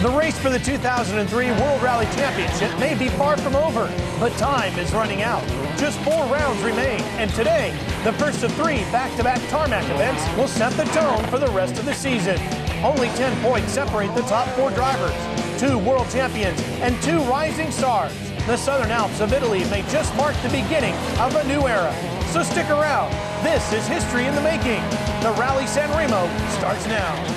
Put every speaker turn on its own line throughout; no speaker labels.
The race for the 2003 World Rally Championship may be far from over, but time is running out. Just 4 rounds remain, and today, the first of 3 back-to-back tarmac events will set the tone for the rest of the season. Only 10 points separate the top 4 drivers, 2 world champions and 2 rising stars. The Southern Alps of Italy may just mark the beginning of a new era. So stick around. This is history in the making. The Rallye Sanremo starts now.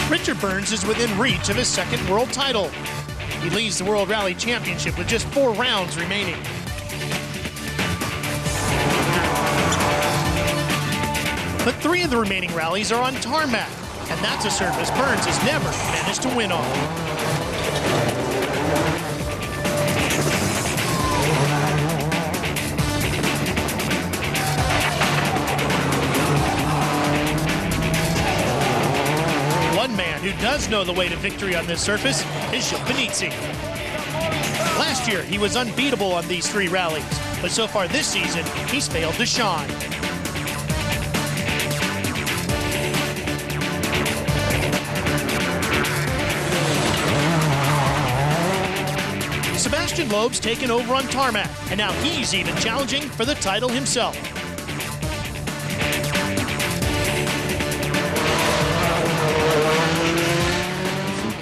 Richard Burns is within reach of his 2nd world title. He leads the World Rally Championship with just 4 rounds remaining. But 3 of the remaining rallies are on tarmac, and that's a surface Burns has never managed to win on. Who does know the way to victory on this surface is Gilles Panizzi. Last year, he was unbeatable on these 3 rallies, but so far this season, he's failed to shine. Sebastian Loeb's taken over on tarmac, and now he's even challenging for the title himself.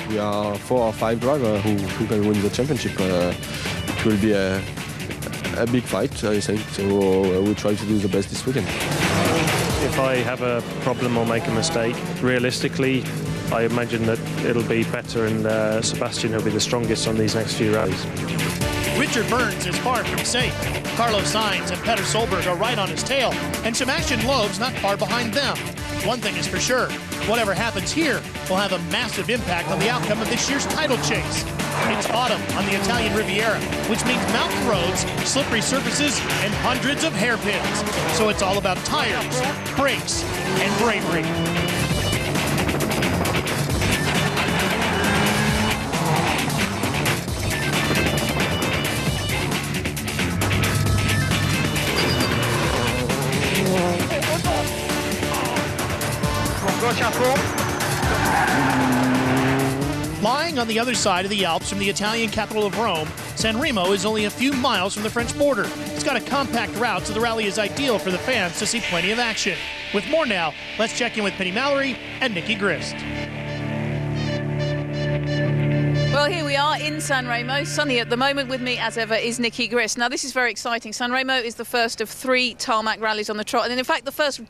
We are 4 or 5 drivers who can win the championship. It will be a big fight, I think. So we'll try to do the best this weekend.
If I have a problem or make a mistake, realistically, I imagine that it'll be better and Sebastian will be the strongest on these next few rallies.
Richard Burns is far from safe. Carlos Sainz and Petter Solberg are right on his tail, and Sebastian Loeb's not far behind them. One thing is for sure, whatever happens here will have a massive impact on the outcome of this year's title chase. It's autumn on the Italian Riviera, which means mountain roads, slippery surfaces, and hundreds of hairpins. So it's all about tires, brakes, and bravery. Lying on the other side of the Alps from the Italian capital of Rome, Sanremo is only a few miles from the French border. It's got a compact route, so the rally is ideal for the fans to see plenty of action. With more now, let's check in with Penny Mallory and Nikki Grist.
Well, here we are in Sanremo. Sunny at the moment. With me, as ever, is Nikki Grist. Now, this is very exciting. Sanremo is the first of 3 tarmac rallies on the trot, and in fact, the first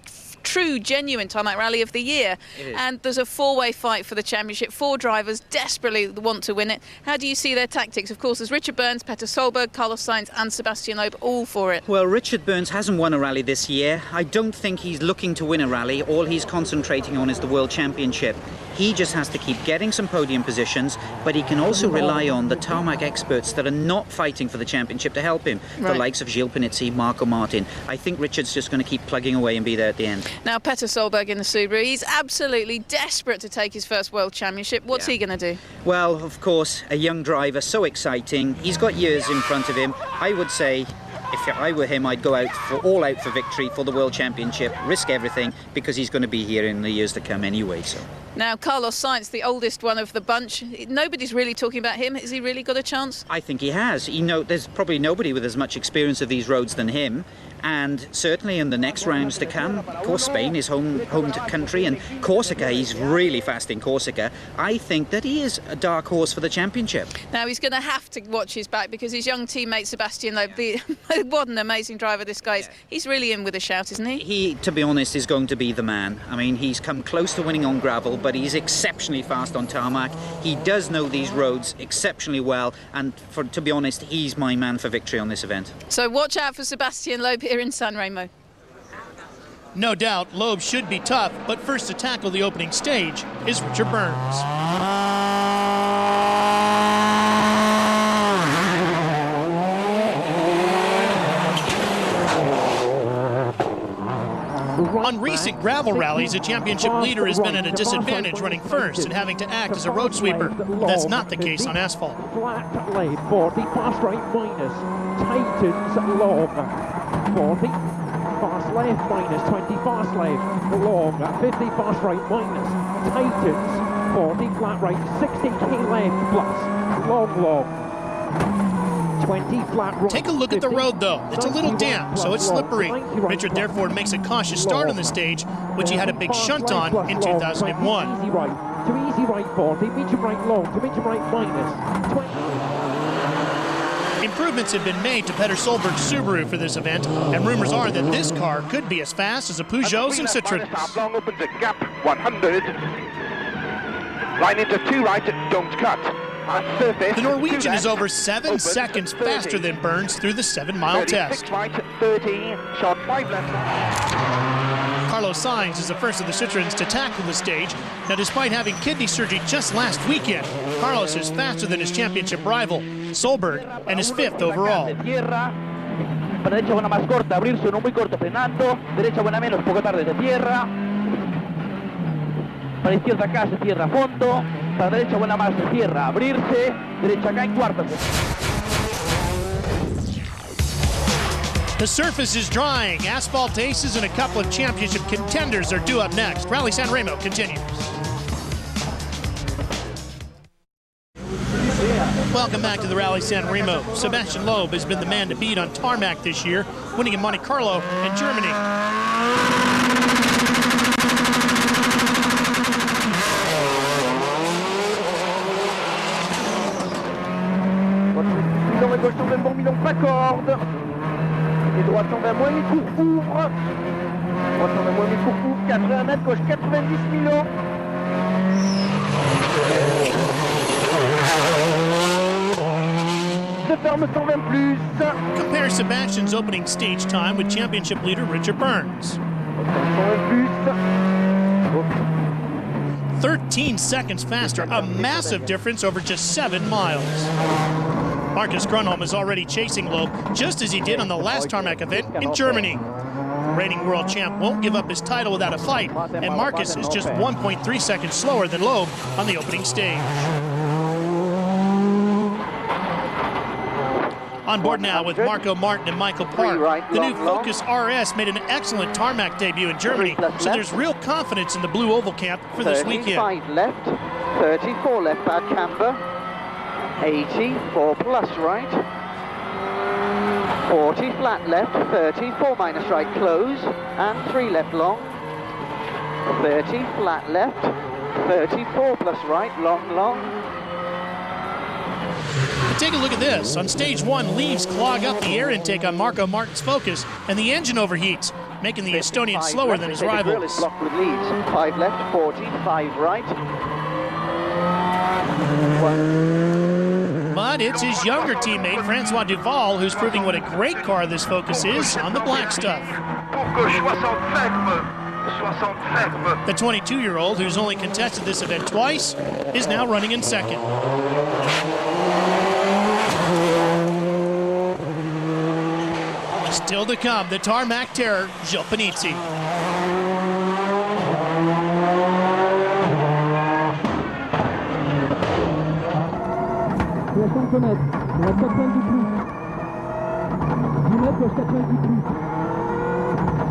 true, genuine tarmac rally of the year. And there's a 4-way fight for the championship. 4 drivers desperately want to win it. How do you see their tactics? Of course, there's Richard Burns, Petter Solberg, Carlos Sainz and Sebastian Loeb all for it.
Well, Richard Burns hasn't won a rally this year. I don't think he's looking to win a rally. All he's concentrating on is the World Championship. He just has to keep getting some podium positions, but he can also rely on the tarmac experts that are not fighting for the championship to help him. Right. The likes of Gilles Panizzi, Marco Martin. I think Richard's just going to keep plugging away and be there at the end.
Now, Petter Solberg in the Subaru, he's absolutely desperate to take his first World Championship. What's he going to do?
Well, of course, a young driver, so exciting. He's got years in front of him. I would say, if I were him, I'd go all out for victory for the World Championship, risk everything, because he's going to be here in the years to come anyway. So.
Now, Carlos Sainz, the oldest one of the bunch, nobody's really talking about him. Has he really got a chance?
I think he has. There's probably nobody with as much experience of these roads than him. And certainly in the next rounds to come, of course, Spain is home country, and Corsica, he's really fast in Corsica. I think that he is a dark horse for the championship.
Now, he's going to have to watch his back because his young teammate Sebastian Loeb, what an amazing driver this guy is. He's really in with a shout, isn't he? He,
to be honest, is going to be the man. I mean, he's come close to winning on gravel, but he's exceptionally fast on tarmac. He does know these roads exceptionally well, and to be honest, he's my man for victory on this event.
So watch out for Sebastian Loeb here in Sanremo.
No doubt, Loeb should be tough, but first to tackle the opening stage is Richard Burns. On recent gravel rallies, a championship leader has been at a disadvantage running first and having to act as a road sweeper. That's not the case on asphalt.
Flat left, 40, fast right minus, tightens long, 40, fast left minus, 20, fast left, long, 50, fast right minus, tightens, 40, flat right, 60, key left plus, long, 20, flat right.
Take a look at the road, though. It's a little damp, so it's slippery. Richard therefore makes a cautious start on the stage, which he had a big shunt on in 2001.
Easy right, to easy right 40, medium right long, to medium right minus, 20.
Improvements have been made to Petter Solberg's Subaru for this event, and rumors are that this car could be as fast as the Peugeots and Citroens.
Long opens a gap 100. Line into 2 right, don't cut.
The Norwegian is over 7 seconds faster than Burns through the 7-mile test.
6 right, 30, short 5 left.
Carlos Sainz is the first of the Citroens to tackle the stage. Now, despite having kidney surgery just last weekend, Carlos is faster than his championship rival, Solberg, and is 5th overall.
Para derecha buena más corta, abrirse, no muy corto, frenando. Derecha buena menos, poco tarde se cierra. Para izquierda acá se cierra a fondo. Para derecha buena más se cierra, abrirse. Derecha acá en cuarta.
The surface is drying. Asphalt aces and a couple of championship contenders are due up next. Rallye Sanremo continues. Welcome back to the Rallye Sanremo. Sebastian Loeb has been the man to beat on tarmac this year, winning in Monte Carlo and Germany.
Milon et gauche 120 bon, Milon pas corde. Et droite 120 moins, mi-cours ouvre. Droite 120 moins, mi-cours ouvre. 80 mètres, gauche 90 Milon. Se ferme 120 plus.
Compare Sebastian's opening stage time with championship leader Richard Burns.
120 plus.
13 seconds faster, a massive difference over just 7 miles. Marcus Grunholm is already chasing Loeb, just as he did on the last tarmac event in Germany. Reigning world champ won't give up his title without a fight, and Marcus is just 1.3 seconds slower than Loeb on the opening stage. On board now with Marco Martin and Michael Park. The new Focus RS made an excellent tarmac debut in Germany, so there's real confidence in the Blue Oval camp for this weekend.
35 left, 34 left, bad camber. 80, 4 plus right. 40 flat left, 30, 4 minus right, close, and 3 left long. 30 flat left, 34 plus right, long.
Take a look at this. On stage 1, leaves clog up the air intake on Marco Martin's Focus, and the engine overheats, making the Estonian slower than his rivals.
Blocked with leads. 5 left, 40, 5 right. 1.
But it's his younger teammate, Francois Duval, who's proving what a great car this Focus is on the black stuff. The 22-year-old, who's only contested this event twice, is now running in second. Still to come, the tarmac terror, Gilles Panizzi.
60 mètres, droite 90 plus. 10 mètres, gauche 90 plus.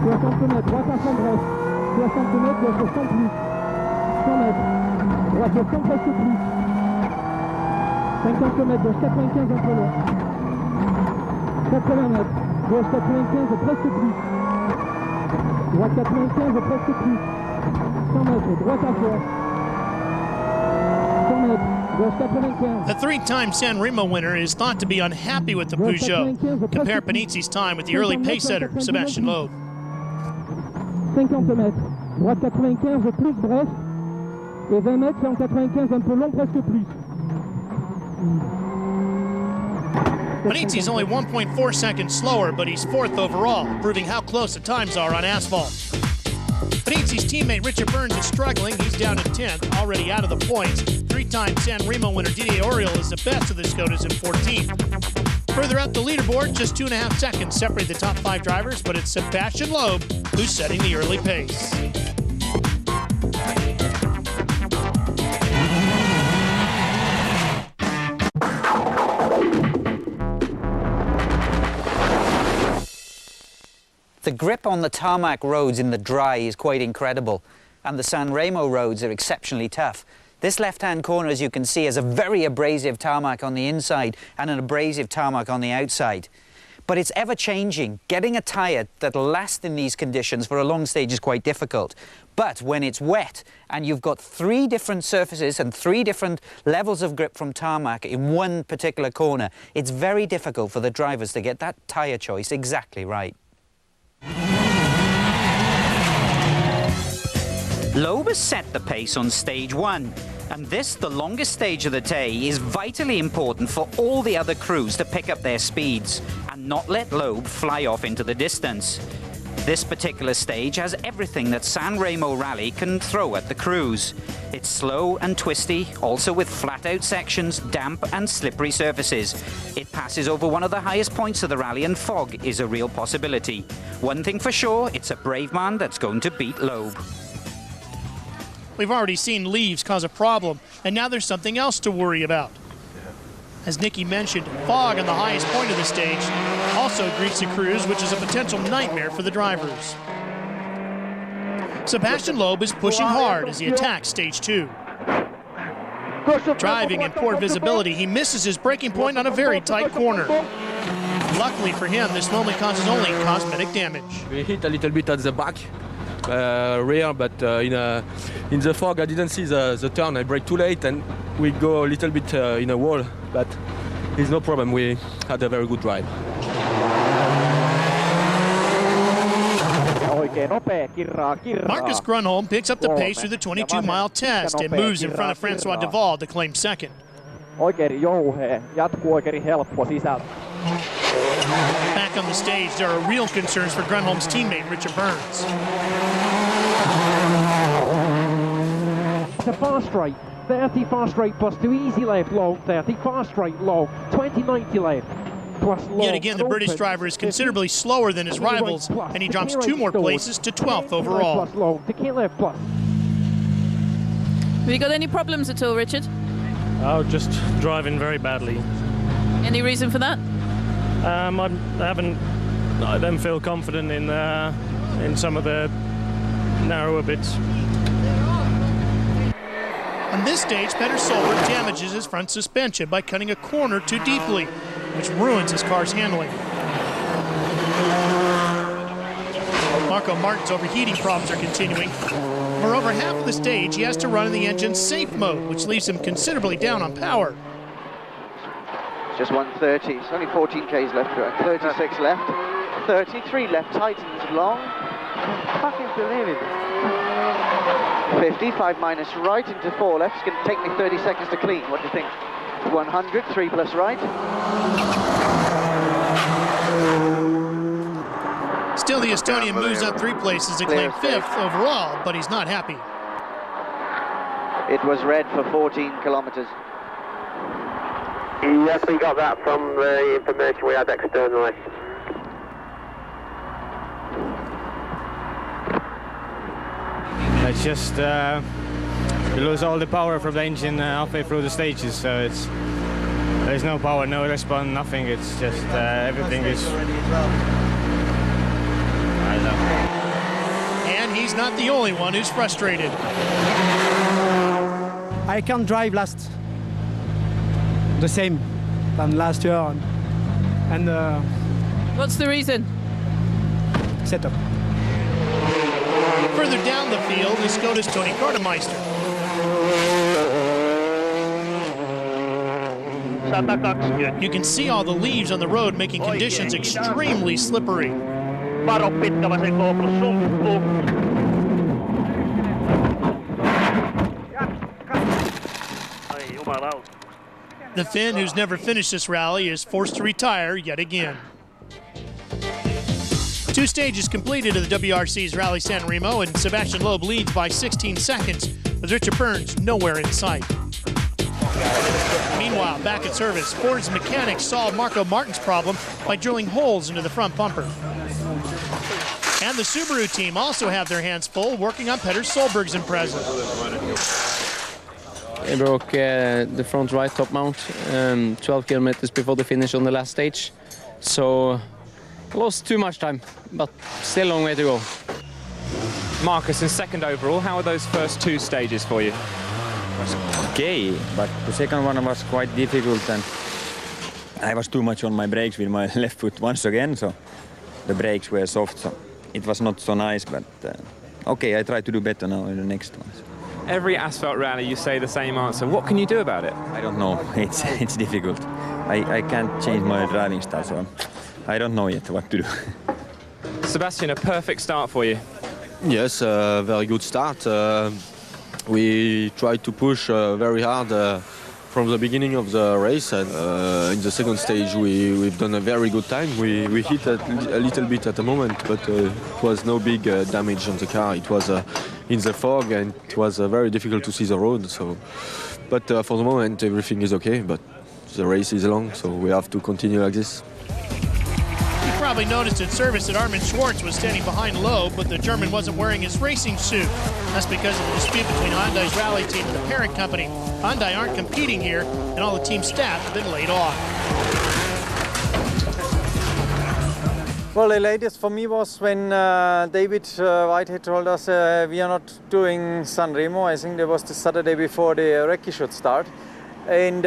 60 mètres, droite à 100 bref. 60 mètres, gauche 100 plus. 100 mètres, droite 100 presque plus. 50 mètres, gauche 95 un peu long. 80 mètres, gauche 95 presque plus. Droite 95 presque plus. 100 mètres, droite à fond. 100 mètres.
The 3-time Sanremo winner is thought to be unhappy with the Peugeot. Compare Panizzi's time with the early pace setter, Sebastian Loeb.
50 mètres, droite 95 plus bref, et 20 mètres 195 un peu long, presque plus.
Panizzi's only 1.4 seconds slower, but he's 4th overall, proving how close the times are on asphalt. Benizzi's teammate Richard Burns is struggling. He's down in 10th, already out of the points. Three-time Sanremo winner Didier Auriol is the best of the Skodas in 14th. Further up the leaderboard, just 2.5 seconds separate the top 5 drivers, but it's Sebastian Loeb who's setting the early pace.
The grip on the tarmac roads in the dry is quite incredible, and the Sanremo roads are exceptionally tough. This left-hand corner, as you can see, has a very abrasive tarmac on the inside and an abrasive tarmac on the outside. But it's ever-changing. Getting a tyre that'll last in these conditions for a long stage is quite difficult. But when it's wet and you've got 3 different surfaces and 3 different levels of grip from tarmac in one particular corner, it's very difficult for the drivers to get that tyre choice exactly right. Loeb has set the pace on stage 1, and this, the longest stage of the day, is vitally important for all the other crews to pick up their speeds and not let Loeb fly off into the distance. This particular stage has everything that Sanremo Rally can throw at the crews. It's slow and twisty, also with flat-out sections, damp and slippery surfaces. It passes over one of the highest points of the rally, and fog is a real possibility. One thing for sure, it's a brave man that's going to beat Loeb.
We've already seen leaves cause a problem, and now there's something else to worry about. As Nicky mentioned, fog on the highest point of the stage also greets the crews, which is a potential nightmare for the drivers. Sebastian Loeb is pushing hard as he attacks stage 2. Driving in poor visibility, he misses his braking point on a very tight corner. Luckily for him, this moment causes only cosmetic damage.
We hit a little bit at the back, rear, but in the fog I didn't see the turn. I brake too late and we go a little bit in a wall, but it's no problem. We had a very good drive.
Marcus Grönholm picks up the pace through the 22-mile test and moves in front of Francois Duval to claim second. Back on the stage, there are real concerns for Grönholm's teammate Richard Burns.
It's a fast straight, 30 fast straight plus 2 easy left long, 30 fast straight long, 20-90 left.
Yet again, the British driver is considerably slower than his rivals, and he drops 2 more places to 12th overall.
Have you got any problems at all, Richard?
Oh, just driving very badly.
Any reason for that?
I don't feel confident in some of the narrower bits.
On this stage, Petter Solberg damages his front suspension by cutting a corner too deeply, which ruins his car's handling. Marco Martin's overheating problems are continuing. For over half of the stage, he has to run in the engine's safe mode, which leaves him considerably down on power.
It's just 130, it's only 14 Ks left, 36 left, 33 left, tightens long. Fucking believe it. 50, 5 minus right into 4 left. It's going to take me 30 seconds to clean. What do you think? 100, 3 plus right.
Still, the Estonian moves up 3 places to claim 5th overall, but he's not happy.
It was red for 14 kilometers.
Yes, we got that from the information we had externally.
It's just you lose all the power from the engine halfway through the stages, so there's no power, no response, nothing. It's just everything is. I don't know.
And he's not the only one who's frustrated.
I can't drive the same than last year, and
What's the reason?
Setup.
Further down the field is Skoda's Tony Gardemeister. You can see all the leaves on the road making conditions extremely slippery. The Finn, who's never finished this rally, is forced to retire yet again. 2 stages completed of the WRC's Rallye Sanremo, and Sebastian Loeb leads by 16 seconds, with Richard Burns nowhere in sight. Meanwhile, back at service, Ford's mechanics solved Marco Martin's problem by drilling holes into the front bumper. And the Subaru team also have their hands full working on Petter Solberg's Impreza.
I broke the front right top mount 12 kilometers before the finish on the last stage. So I lost too much time, but still a long way to go.
Marcus, in second overall, how are those first 2 stages for you?
It was okay, but the second one was quite difficult, and I was too much on my brakes with my left foot once again, so the brakes were soft, so it was not so nice, but okay, I try to do better now in the next ones.
Every asphalt rally you say the same answer. What can you do about it?
I don't know, it's difficult. I can't change my driving style, so I don't know yet what to do.
Sebastian, a perfect start for you.
Yes, very good start. We tried to push very hard from the beginning of the race, and in the second stage we've done a very good time. We hit a little bit at the moment, but it was no big damage on the car. It was in the fog, and it was very difficult to see the road. So, but for the moment everything is okay. But the race is long, so we have to continue like this.
You probably noticed at service that Armin Schwartz was standing behind Loeb, but the German wasn't wearing his racing suit. That's because of the dispute between Hyundai's rally team and the parent company. Hyundai aren't competing here, and all the team staff have been laid off.
Well, the latest for me was when David Whitehead told us we are not doing Sanremo. I think that was the Saturday before the recce should start. And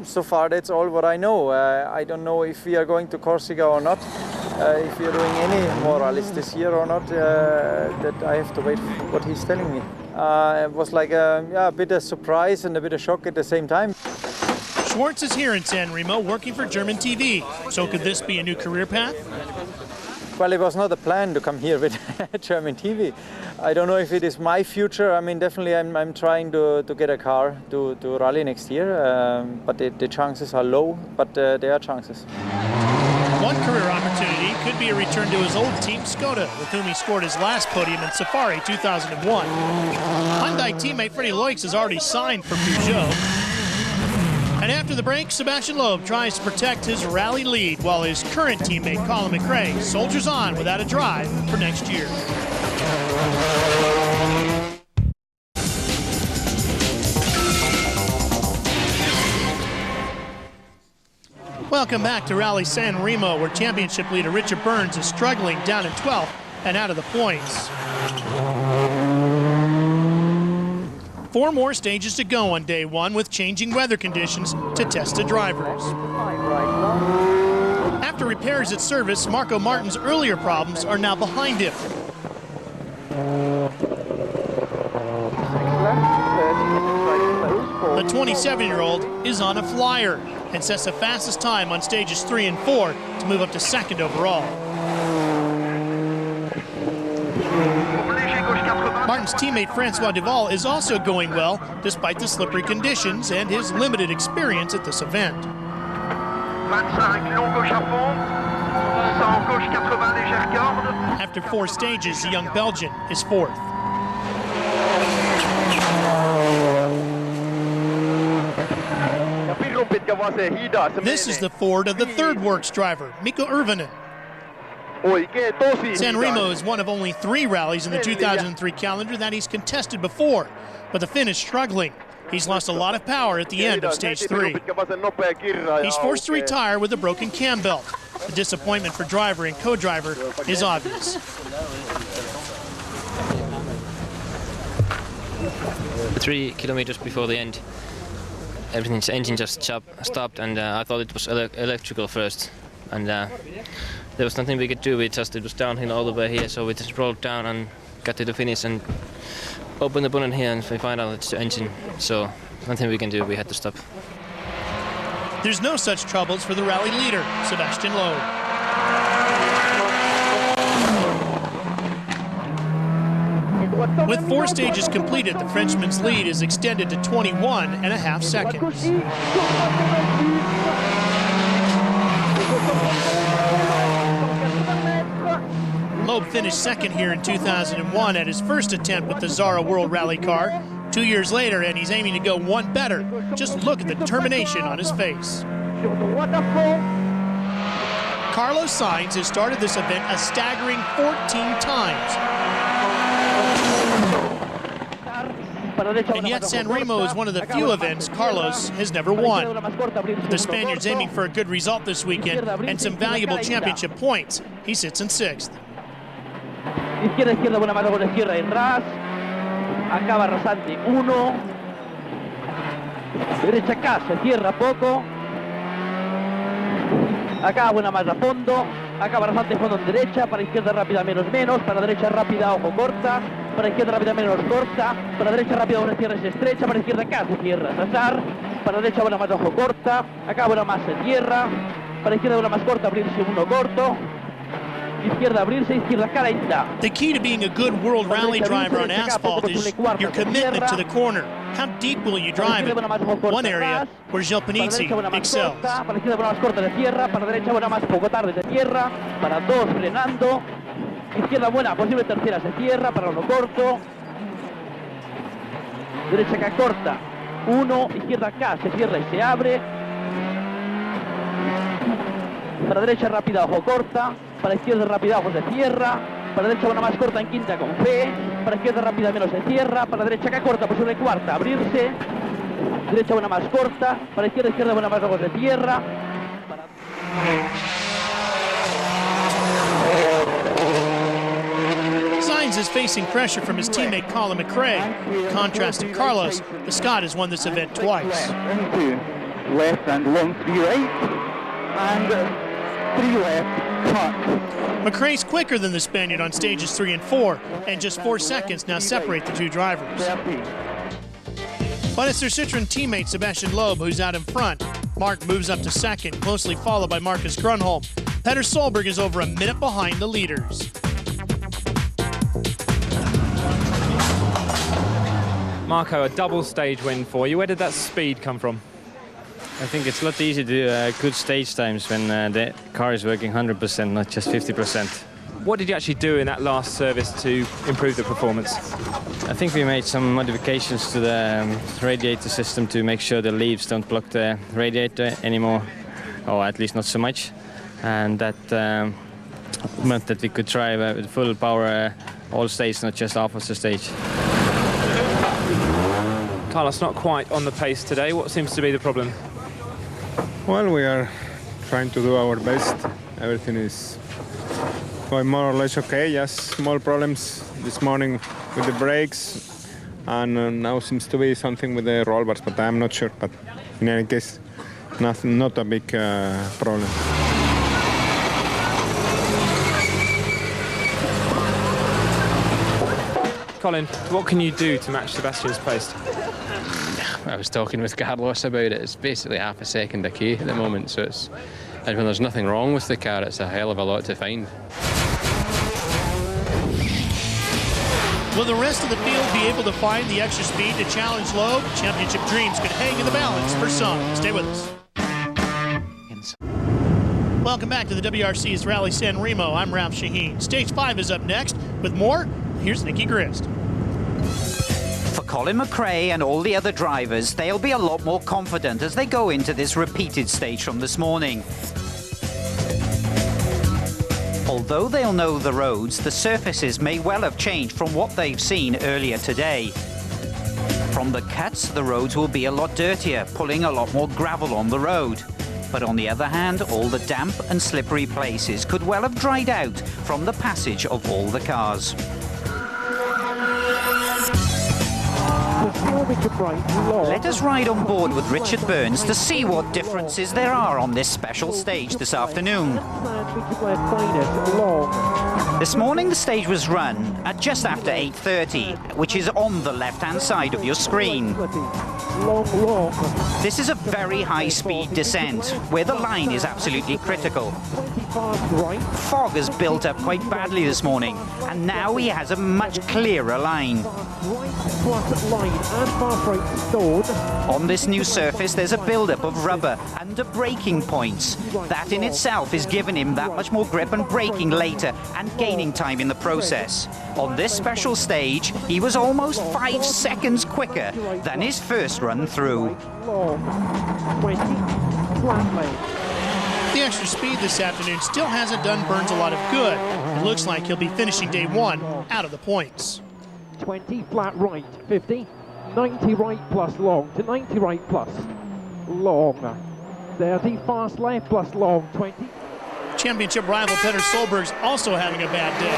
so far that's all what I know. I don't know if we are going to Corsica or not, if we are doing any more rallies this year or not, that I have to wait for what he's telling me. It was like a bit of surprise and a bit of shock at the same time.
Schwartz is here in Sanremo working for German TV. So could this be a new career path?
Well, it was not a plan to come here with German TV. I don't know if it is my future. I mean, definitely I'm trying to get a car to rally next year, but the chances are low, but there are chances.
One career opportunity could be a return to his old team Skoda, with whom he scored his last podium in Safari 2001. Hyundai teammate Freddie Loix has already signed for Peugeot. And after the break, Sebastian Loeb tries to protect his rally lead while his current teammate Colin McRae soldiers on without a drive for next year. Welcome back to Rallye Sanremo, where championship leader Richard Burns is struggling down in 12th and out of the points. 4 more stages to go on day 1 with changing weather conditions to test the drivers. After repairs at service, Marco Martin's earlier problems are now behind him. The 27-year-old is on a flyer and sets the fastest time on stages 3 and 4 to move up to 2nd overall. Martin's teammate Francois Duval is also going well despite the slippery conditions and his limited experience at this event. After 4 stages, the young Belgian is 4th. This is the Ford of the 3rd Works driver, Mikko Irvonen. Sanremo is one of only 3 rallies in the 2003 calendar that he's contested before, but the Finn is struggling. He's lost a lot of power at the end of stage 3. He's forced to retire with a broken cam belt. The disappointment for driver and co-driver is obvious.
3 kilometers before the end, everything's engine just stopped, and I thought it was electrical first, and there was nothing we could do. It was downhill all the way here, so we just rolled down and got to the finish and opened the bonnet here, and we find out it's the engine, so nothing we can do. We had to stop.
There's no such troubles for the rally leader, Sebastian Loeb. With 4 stages completed, the Frenchman's lead is extended to 21.5 seconds. Loeb finished second here in 2001 at his first attempt with the Zara World Rally car. 2 years later, and he's aiming to go one better. Just look at the determination on his face. Carlos Sainz has started this event a staggering 14 times. And yet Sanremo is one of the few events Carlos has never won. With the Spaniards aiming for a good result this weekend and some valuable championship points, he sits in 6th.
Izquierda, izquierda, buena mano con la izquierda y ras. Acaba rasante 1. Derecha acá, se cierra poco. Acá buena más a fondo. Acaba rasante fondo en derecha. Para izquierda rápida menos menos. Para derecha rápida ojo corta. Para izquierda rápida menos corta. Para derecha rápida buena cierra y se estrecha. Para izquierda acá se cierra. Sasar. Para derecha buena más ojo corta. Acá buena más se cierra. Para izquierda buena más corta, abrirse uno corto. Izquierda abrirse, izquierda acá lenta.
The key to being a good World Rally driver on asphalt is your commitment to the corner. How deep will you drive it? One area where Gilles Panizzi excels.
Para izquierda buena más corta de tierra, para derecha buena más poco tarde de tierra, para 2 frenando. Izquierda buena, posible tercera se cierra, para uno corto. Derecha acá corta, 1, izquierda acá se cierra y se abre. Para derecha rápida ojo corta. Para izquierda rápida ojo se cierra. Para derecha buena más corta en quinta con fe. Para izquierda rápida menos se cierra. Para derecha acá corta posible cuarta abrirse. Derecha buena más corta. Para izquierda buena más ojo se cierra.
Sainz is facing pressure from his teammate Colin McRae. In contrast to Carlos, the Scot has won this event twice.
Left and long 3 right. And 3 left.
McRae's quicker than the Spaniard on stages 3 and 4, and just 4 seconds now separate the two drivers. But it's their Citroen teammate Sebastian Loeb who's out in front. Mark moves up to second, closely followed by Marcus Grunholm. Petter Solberg is over a minute behind the leaders.
Marco, a double stage win for you. Where did that speed come from?
I think it's a lot easier to do good stage times when the car is working 100%, not just 50%.
What did you actually do in that last service to improve the performance?
I think we made some modifications to the radiator system to make sure the leaves don't block the radiator anymore, or at least not so much. And that meant that we could drive with full power all stages, not just half of the stage.
Carlos, not quite on the pace today. What seems to be the problem?
Well, we are trying to do our best. Everything is going more or less okay. Just small problems this morning with the brakes, and now seems to be something with the roll bars, but I'm not sure. But in any case, not a big problem.
Colin, what can you do to match Sebastian's pace?
I was talking with Carlos about it. It's basically half a second a K at the moment, so it's, and when there's nothing wrong with the car, it's a hell of a lot to find.
Will the rest of the field be able to find the extra speed to challenge Loeb? Championship dreams could hang in the balance for some. Stay with us. Welcome back to the WRC's Rallye Sanremo. I'm Ralph Shaheen. Stage 5 is up next. With more, here's Nicky Grist.
For Colin McRae and all the other drivers, they'll be a lot more confident as they go into this repeated stage from this morning. Although they'll know the roads, the surfaces may well have changed from what they've seen earlier today. From the cuts, the roads will be a lot dirtier, pulling a lot more gravel on the road. But on the other hand, all the damp and slippery places could well have dried out from the passage of all the cars. Let us ride on board with Richard Burns to see what differences there are on this special stage this afternoon. This morning the stage was run at just after 8:30, which is on the left-hand side of your screen. This is a very high-speed descent, where the line is absolutely critical.
fast right.
Fog has built up quite badly this morning, and now he has a much clearer line.
Right plus line and fast right stalled.
On this new surface, there's a build-up of rubber under braking points. That in itself is giving him that much more grip and braking later and gaining time in the process. On this special stage, he was almost 5 seconds quicker than his first run through.
Long. 20. Flat lane.
The extra speed this afternoon still hasn't done Burns a lot of good. It looks like he'll be finishing day one out of the points.
20 flat right, 50, 90 right plus long to 90 right plus long, 30 fast left plus long, 20.
Championship rival Petter Solberg's also having a bad day.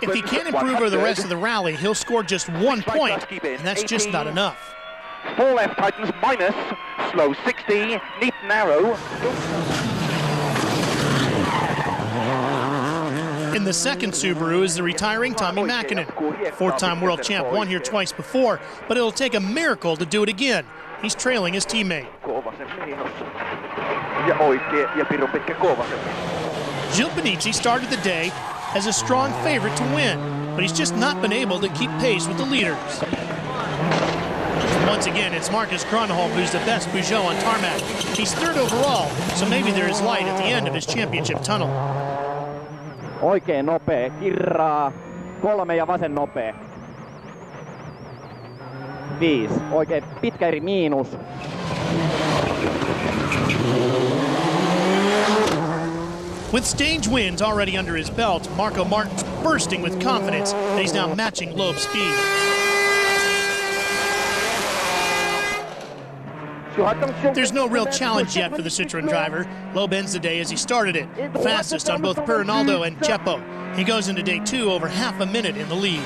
If he can't improve over the rest of the rally, he'll score just 1 point, and that's just not enough.
4 left tightens minus, slow 60, neat narrow.
In the second Subaru is the retiring Tommy Mäkinen. 4-time world champ, won here twice before, but it'll take a miracle to do it again. He's trailing his teammate. Gilles Benici started the day as a strong favorite to win, but he's just not been able to keep pace with the leaders. Once again, it's Marcus Gronholm who's the best Peugeot on tarmac. He's third overall, so maybe there is light at the end of his championship tunnel.
Oikein nopea, kirraa, 3 ja vasen nopea. 5, oikein pitkä eri miinus.
With stage wins already under his belt, Marco Martin's bursting with confidence that he's now matching Loeb's speed. There's no real challenge yet for the Citroën driver. Loeb ends the day as he started it, fastest on both Perinaldo and Chepo. He goes into day 2 over half a minute in the lead.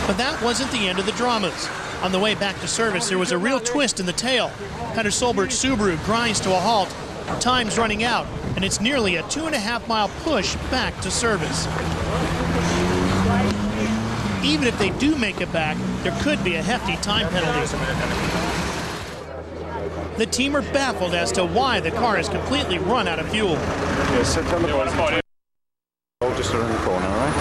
But that wasn't the end of the dramas. On the way back to service, there was a real twist in the tail. Petter Solberg's Subaru grinds to a halt. Time's running out, and it's nearly a 2.5-mile push back to service. Even if they do make it back, there could be a hefty time penalty. The team are baffled as to why the car has completely run out of fuel.
Yes, tell the boys. Just around the corner, all right?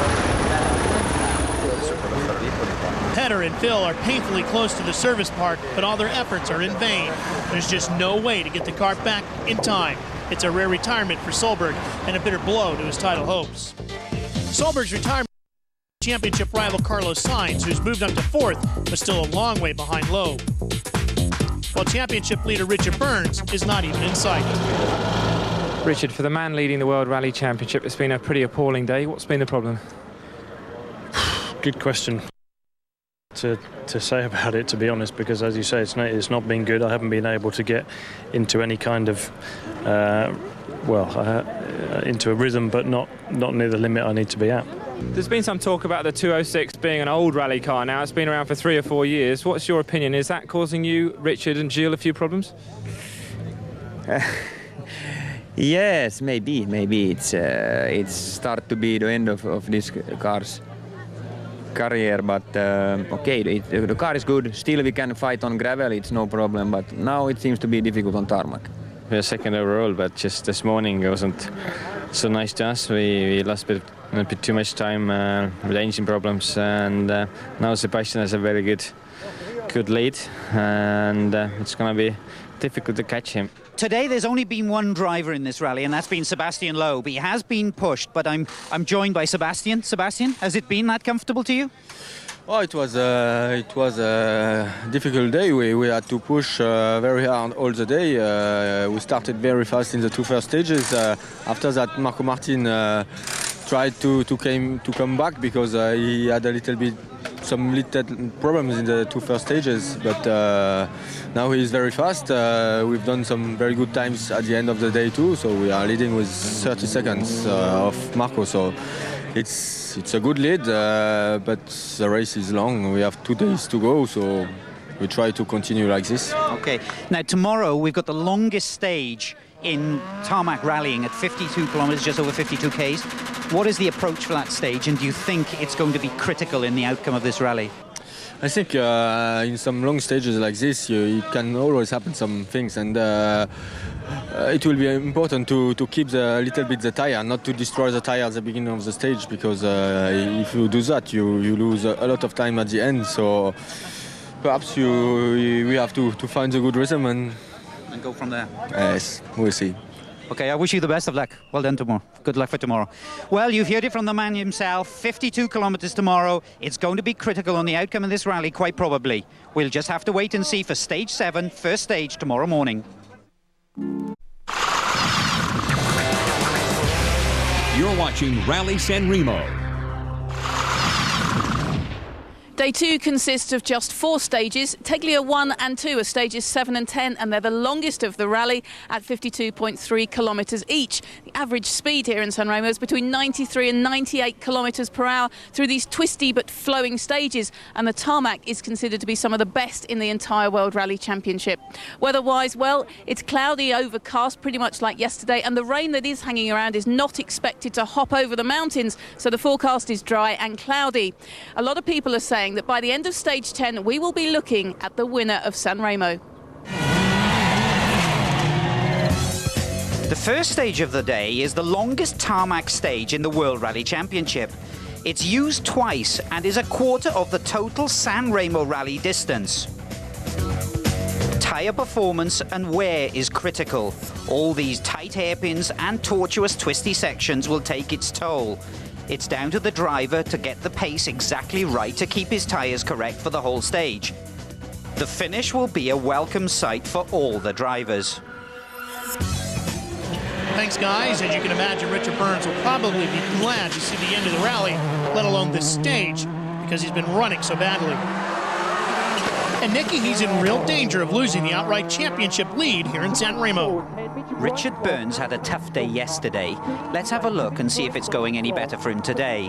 Petter and Phil are painfully close to the service park, but all their efforts are in vain. There's just no way to get the car back in time. It's a rare retirement for Solberg and a bitter blow to his title hopes. Solberg's retirement championship rival Carlos Sainz, who's moved up to 4th, but still a long way behind Loeb. While championship leader Richard Burns is not even in sight.
Richard, for the man leading the World Rally Championship, it's been a pretty appalling day. What's been the problem?
Good question to say about it, to be honest, because as you say, it's not been good. I haven't been able to get into any kind of into a rhythm, but not near the limit I need to be at.
There's been some talk about the 206 being an old rally car now. It's been around for 3 or 4 years. What's your opinion? Is that causing you, Richard and Gilles, a few problems?
Yes, maybe it's start to be the end of this car's career, but okay, the car is good. Still we can fight on gravel, it's no problem, but now it seems to be difficult on tarmac.
We're second overall, but just this morning it wasn't so nice to us. We lost a bit too much time with engine problems, and now Sebastian has a very good lead, and it's going to be difficult to catch him.
Today there's only been one driver in this rally, and that's been Sebastian Loeb. He has been pushed, but I'm joined by Sebastian. Sebastian, has it been that comfortable to you?
Well, it was a difficult day. We had to push very hard all the day. We started very fast in the 2 first stages. After that, Marco Martin tried to come back because he had some little problems in the 2 first stages. But now he is very fast. We've done some very good times at the end of the day too. So we are leading with 30 seconds of Marco. So it's a good lead, but the race is long. We have 2 days to go, so we try to continue like this.
Okay. Now tomorrow we've got the longest stage in tarmac rallying at 52 kilometres, just over 52 Ks. What is the approach for that stage, and do you think it's going to be critical in the outcome of this rally?
I think in some long stages like this, it can always happen some things, and it will be important to keep a little bit the tire, not to destroy the tire at the beginning of the stage, because if you do that, you lose a lot of time at the end. So perhaps we have to find a good rhythm and
go from there.
Yes, we'll see.
Okay, I wish you the best of luck. Well done tomorrow. Good luck for tomorrow. Well, you've heard it from the man himself. 52 kilometres tomorrow. It's going to be critical on the outcome of this rally, quite probably. We'll just have to wait and see for stage 7, first stage, tomorrow morning.
You're watching Rallye Sanremo.
Day 2 consists of just 4 stages. Teglia 1 and 2 are stages 7 and 10, and they're the longest of the rally at 52.3 kilometres each. The average speed here in Sanremo is between 93 and 98 kilometres per hour through these twisty but flowing stages, and the tarmac is considered to be some of the best in the entire World Rally Championship. Weather-wise, well, it's cloudy, overcast, pretty much like yesterday, and the rain that is hanging around is not expected to hop over the mountains, so the forecast is dry and cloudy. A lot of people are saying that by the end of stage 10 we will be looking at the winner of Sanremo.
The first stage of the day is the longest tarmac stage in the World Rally Championship. It's used twice and is a quarter of the total Sanremo rally distance. Tyre performance and wear is critical. All these tight hairpins and tortuous twisty sections will take its toll. It's down to the driver to get the pace exactly right to keep his tyres correct for the whole stage. The finish will be a welcome sight for all the drivers.
Thanks, guys. As you can imagine, Richard Burns will probably be glad to see the end of the rally, let alone this stage, because he's been running so badly. And Nicky, he's in real danger of losing the outright championship lead here in Sanremo.
Richard Burns had a tough day yesterday. Let's have a look and see if it's going any better for him today.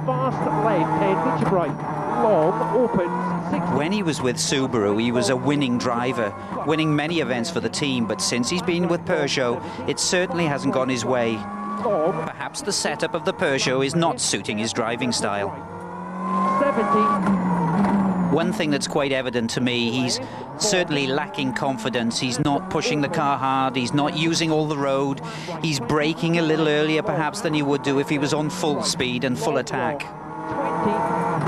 Fast left, 10 metre right, long, opens, 60.
When he was with Subaru, he was a winning driver, winning many events for the team, but since he's been with Peugeot, it certainly hasn't gone his way. Perhaps the setup of the Peugeot is not suiting his driving style.
70.
One thing that's quite evident to me, he's certainly lacking confidence. He's not pushing the car hard, he's not using all the road, he's braking a little earlier perhaps than he would do if he was on full speed and full attack.
20,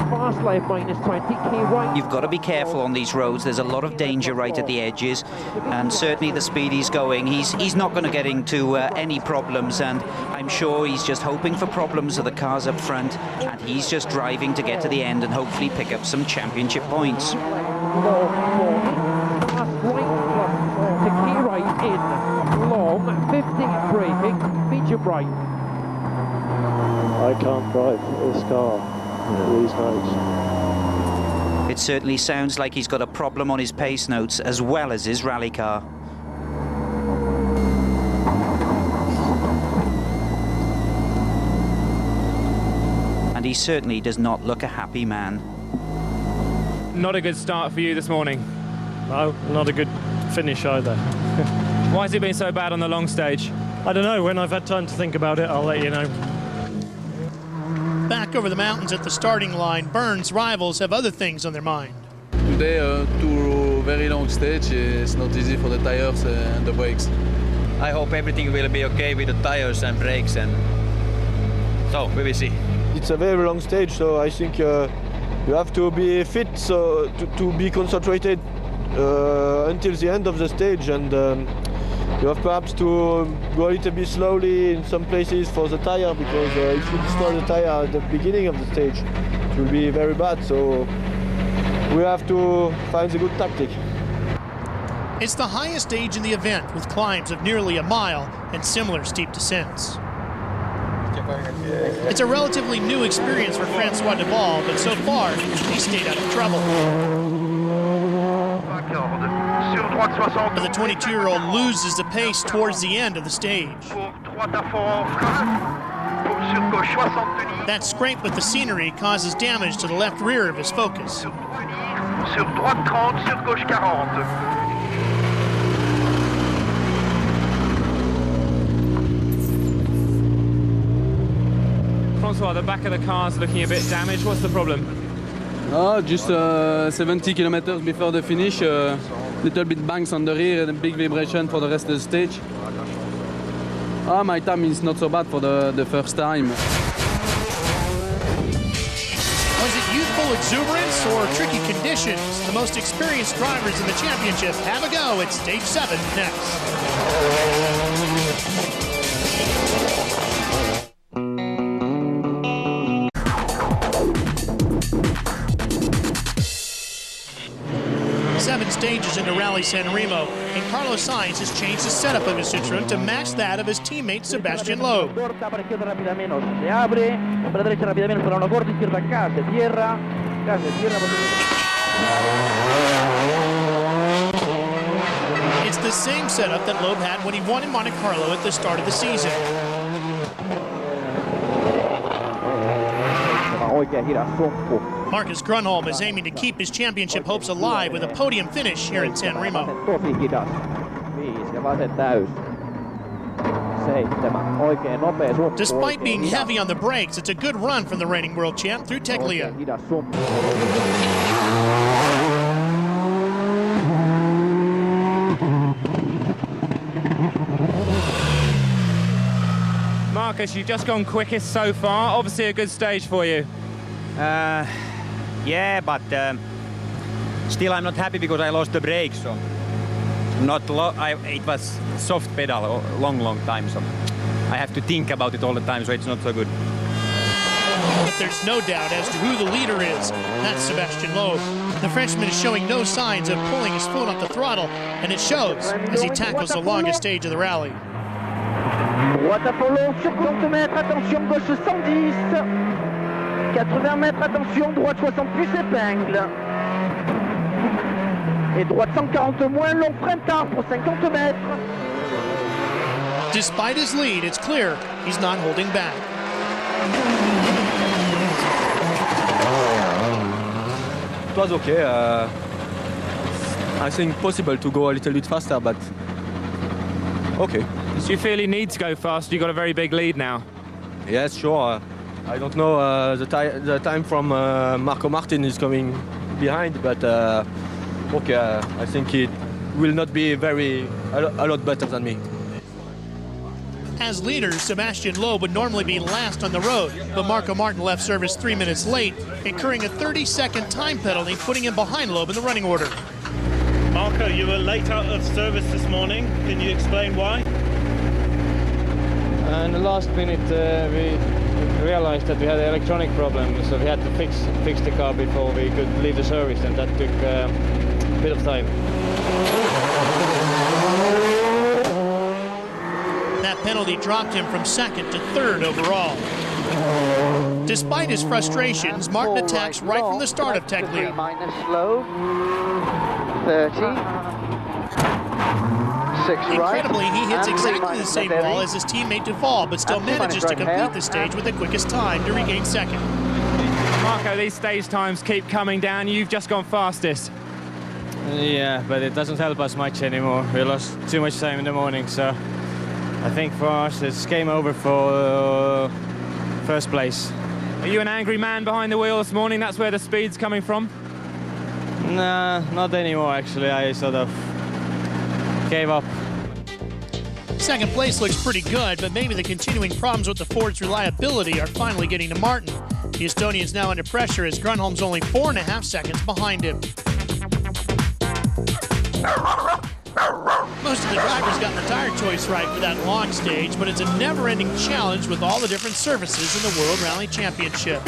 fast left, minus 20, key right.
You've got to be careful on these roads. There's a lot of danger right at the edges, and certainly the speed he's going, he's not going to get into any problems, and I'm sure he's just hoping for problems with the cars up front, and he's just driving to get to the end and hopefully pick up some championship points.
Long, 40, fast right, to key right in, long, 50, braking, medium right.
I can't drive this car with these notes.
It certainly sounds like he's got a problem on his pace notes as well as his rally car. And he certainly does not look a happy man.
Not a good start for you this morning.
No, not a good finish either.
Why has it been so bad on the long stage?
I don't know. When I've had time to think about it, I'll let you know.
Back over the mountains at the starting line, Burns' rivals have other things on their mind.
Today, two very long stage. It's not easy for the tires and the brakes.
I hope everything will be okay with the tires and brakes, and so we will see.
It's a very long stage, so I think you have to be fit, so to be concentrated until the end of the stage, and you have perhaps to go a little bit slowly in some places for the tire, because if you destroy the tire at the beginning of the stage, it will be very bad. So we have to find a good tactic.
It's the highest stage in the event, with climbs of nearly a mile and similar steep descents. It's a relatively new experience for Francois Deval, but so far, he stayed out of trouble. But the 22-year-old loses the pace towards the end of the stage. That scrape with the scenery causes damage to the left rear of his Focus.
what? The back of the car's looking a bit damaged. What's the problem?
No, just 70 kilometers before the finish, little bit bangs on the rear and a big vibration for the rest of the stage. My time is not so bad for the first time.
Was it youthful exuberance or tricky conditions? The most experienced drivers in the championship have a go at stage 7 next. 7 stages into Rallye Sanremo, and Carlos Sainz has changed the setup of his Citroën to match that of his teammate Sebastian Loeb. It's the same setup that Loeb had when he won in Monte Carlo at the start of the season. Marcus Grönholm is aiming to keep his championship hopes alive with a podium finish here in Sanremo. Despite being heavy on the brakes, it's a good run from the reigning world champ through Teglia.
Marcus, you've just gone quickest so far. Obviously a good stage for you.
Yeah, but still I'm not happy because I lost the brakes. So it was soft pedal a long time, so I have to think about it all the time, so it's not so good.
But there's no doubt as to who the leader is. That's Sebastian Loeb. The Frenchman is showing no signs of pulling his foot off the throttle, and it shows as he tackles the longest stage of the rally.
Droite à Polo sur 50 mètres, attention, gauche 110. 80 mètres, attention, droite 60 plus épingle. Et droite 140 moins, long frein tard pour 50 mètres.
Despite his lead, it's clear he's not holding back.
It was okay. I think possible to go a little bit faster, but okay.
So you feel he needs to go fast? You've got a very big lead now.
Yes, sure. I don't know the time from Marco Martin is coming behind, but okay, I think it will not be a lot better than me.
As leader, Sebastian Loeb would normally be last on the road, but Marco Martin left service 3 minutes late, incurring a 30-second time penalty, putting him behind Loeb in the running order.
Marco, you were late out of service this morning. Can you explain why?
In the last minute, we realized that we had an electronic problem, so we had to fix the car before we could leave the service, and that took a bit of time.
That penalty dropped him from 2nd to 3rd overall. Despite his frustrations, Martin attacks right from the start of Teglia.
Minus slow. 30. 6 right.
Incredibly, he hits exactly the same wall as his teammate Duvall, but still manages to complete the stage with the quickest time to regain 2nd.
Marco, these stage times keep coming down. You've just gone fastest.
Yeah, but it doesn't help us much anymore. We lost too much time in the morning, so I think for us it's game over for first place.
Are you an angry man behind the wheel this morning? That's where the speed's coming from?
Nah, not anymore actually. I sort of gave up.
2nd place looks pretty good, but maybe the continuing problems with the Ford's reliability are finally getting to Martin. The Estonian's now under pressure as Grönholm's only 4.5 seconds behind him. Most of the drivers got the tire choice right for that long stage, but it's a never-ending challenge with all the different surfaces in the World Rally Championship.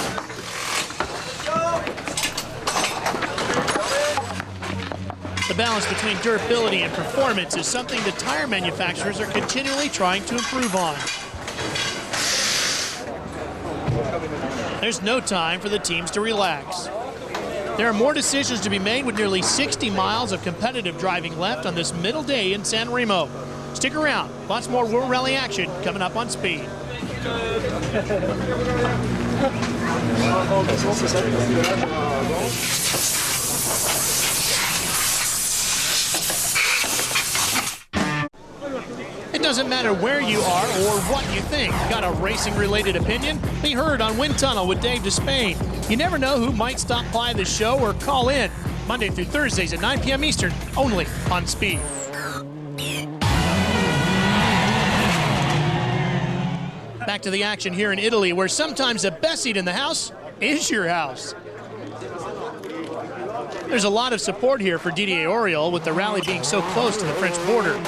The balance between durability and performance is something the tire manufacturers are continually trying to improve on. There's no time for the teams to relax. There are more decisions to be made with nearly 60 miles of competitive driving left on this middle day in Sanremo. Stick around, lots more World Rally action coming up on Speed. doesn't matter where you are or what you think. Got a racing-related opinion? Be heard on Wind Tunnel with Dave Despain. You never know who might stop by the show or call in. Monday through Thursdays at 9 p.m. Eastern, only on Speed. Back to the action here in Italy, where sometimes the best seat in the house is your house. There's a lot of support here for Didier Auriol, with the rally being so close to the French border.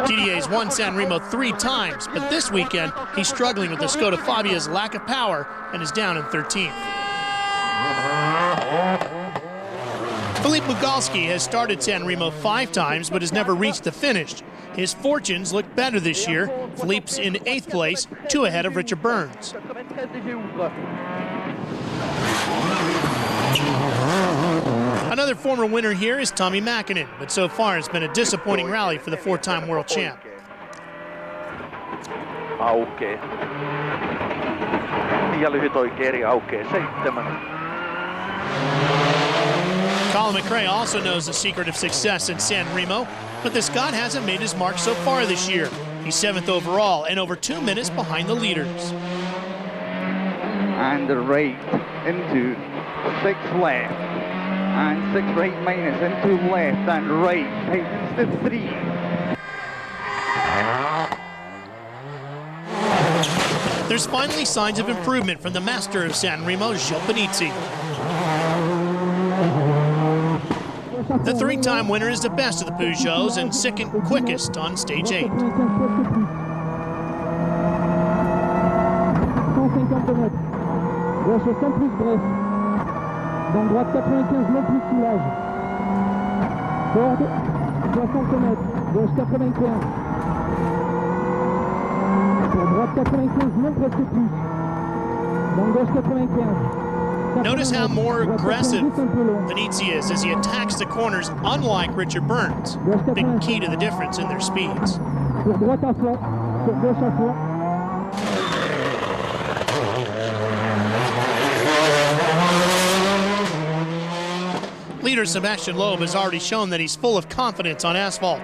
Didier's won Sanremo 3 times, but this weekend he's struggling with the Skoda Fabia's lack of power and is down in 13th. Filip Bugalski has started Sanremo 5 times, but has never reached the finish. His fortunes look better this year. Filip's in 8th place, 2 ahead of Richard Burns. Another former winner here is Tommy Mäkinen, but so far it's been a disappointing rally for the 4-time world champ.
Aukee. Ja lyhyt oikein aukee 7.
Colin McRae also knows the secret of success in Sanremo, but the Scot hasn't made his mark so far this year. He's 7th overall and over 2 minutes behind the leaders.
And the rate into 6 left. And 6 rate minus into left, and right tightens to 3.
There's finally signs of improvement from the master of Sanremo, Gilles Panizzi. The 3-time winner is the best of the Peugeots and 2nd quickest on stage 8.
Dans droite 95, non plus soulage. Ford, 60 mètres, gauche 95. Pour droite 95, non presque plus. Dans gauche 95.
Notice how more aggressive Panizzi is as he attacks the corners, unlike Richard Burns. Big key to the difference in their speeds.
Pour droite à fond, pour gauche à fond.
Leader Sebastian Loeb has already shown that he's full of confidence on asphalt.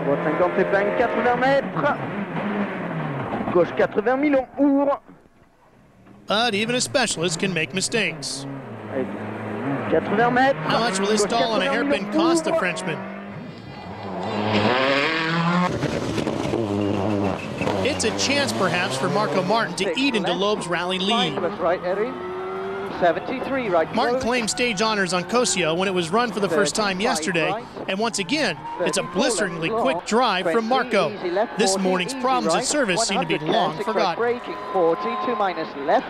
Droite 50 plein 80 mètres. Gauche 80 Milan ouvre.
But even a specialist can make mistakes.
80 mètres.
How much will this stall on a hairpin cost the Frenchman? It's a chance, perhaps, for Marco Martin to eat into Loeb's rally lead.
Right, Eddie. 73 right.
Martin claimed stage honors on Cosio when it was run for the first time yesterday, and once again, it's a blisteringly quick drive from Marco. This morning's problems at service seem to be long forgotten.
Braking 40, 2 minus left,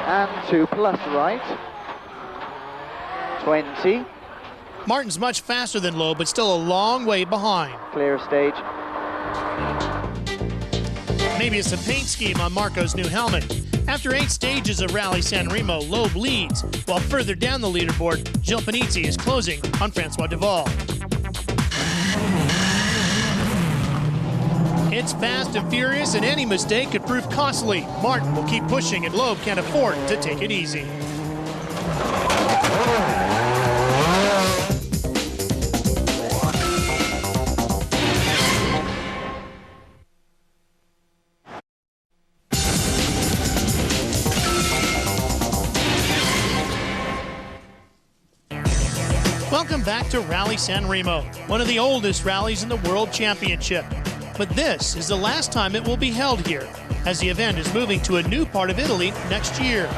and 2 plus right. 20.
Martin's much faster than Loeb, but still a long way behind.
Clear stage.
Maybe it's a paint scheme on Marco's new helmet. After 8 stages of Rallye Sanremo, Loeb leads, while further down the leaderboard, Gilles Panizzi is closing on Francois Duval. It's fast and furious, and any mistake could prove costly. Martin will keep pushing, and Loeb can't afford to take it easy. Welcome back to Rallye Sanremo, one of the oldest rallies in the World Championship. But this is the last time it will be held here, as the event is moving to a new part of Italy next year.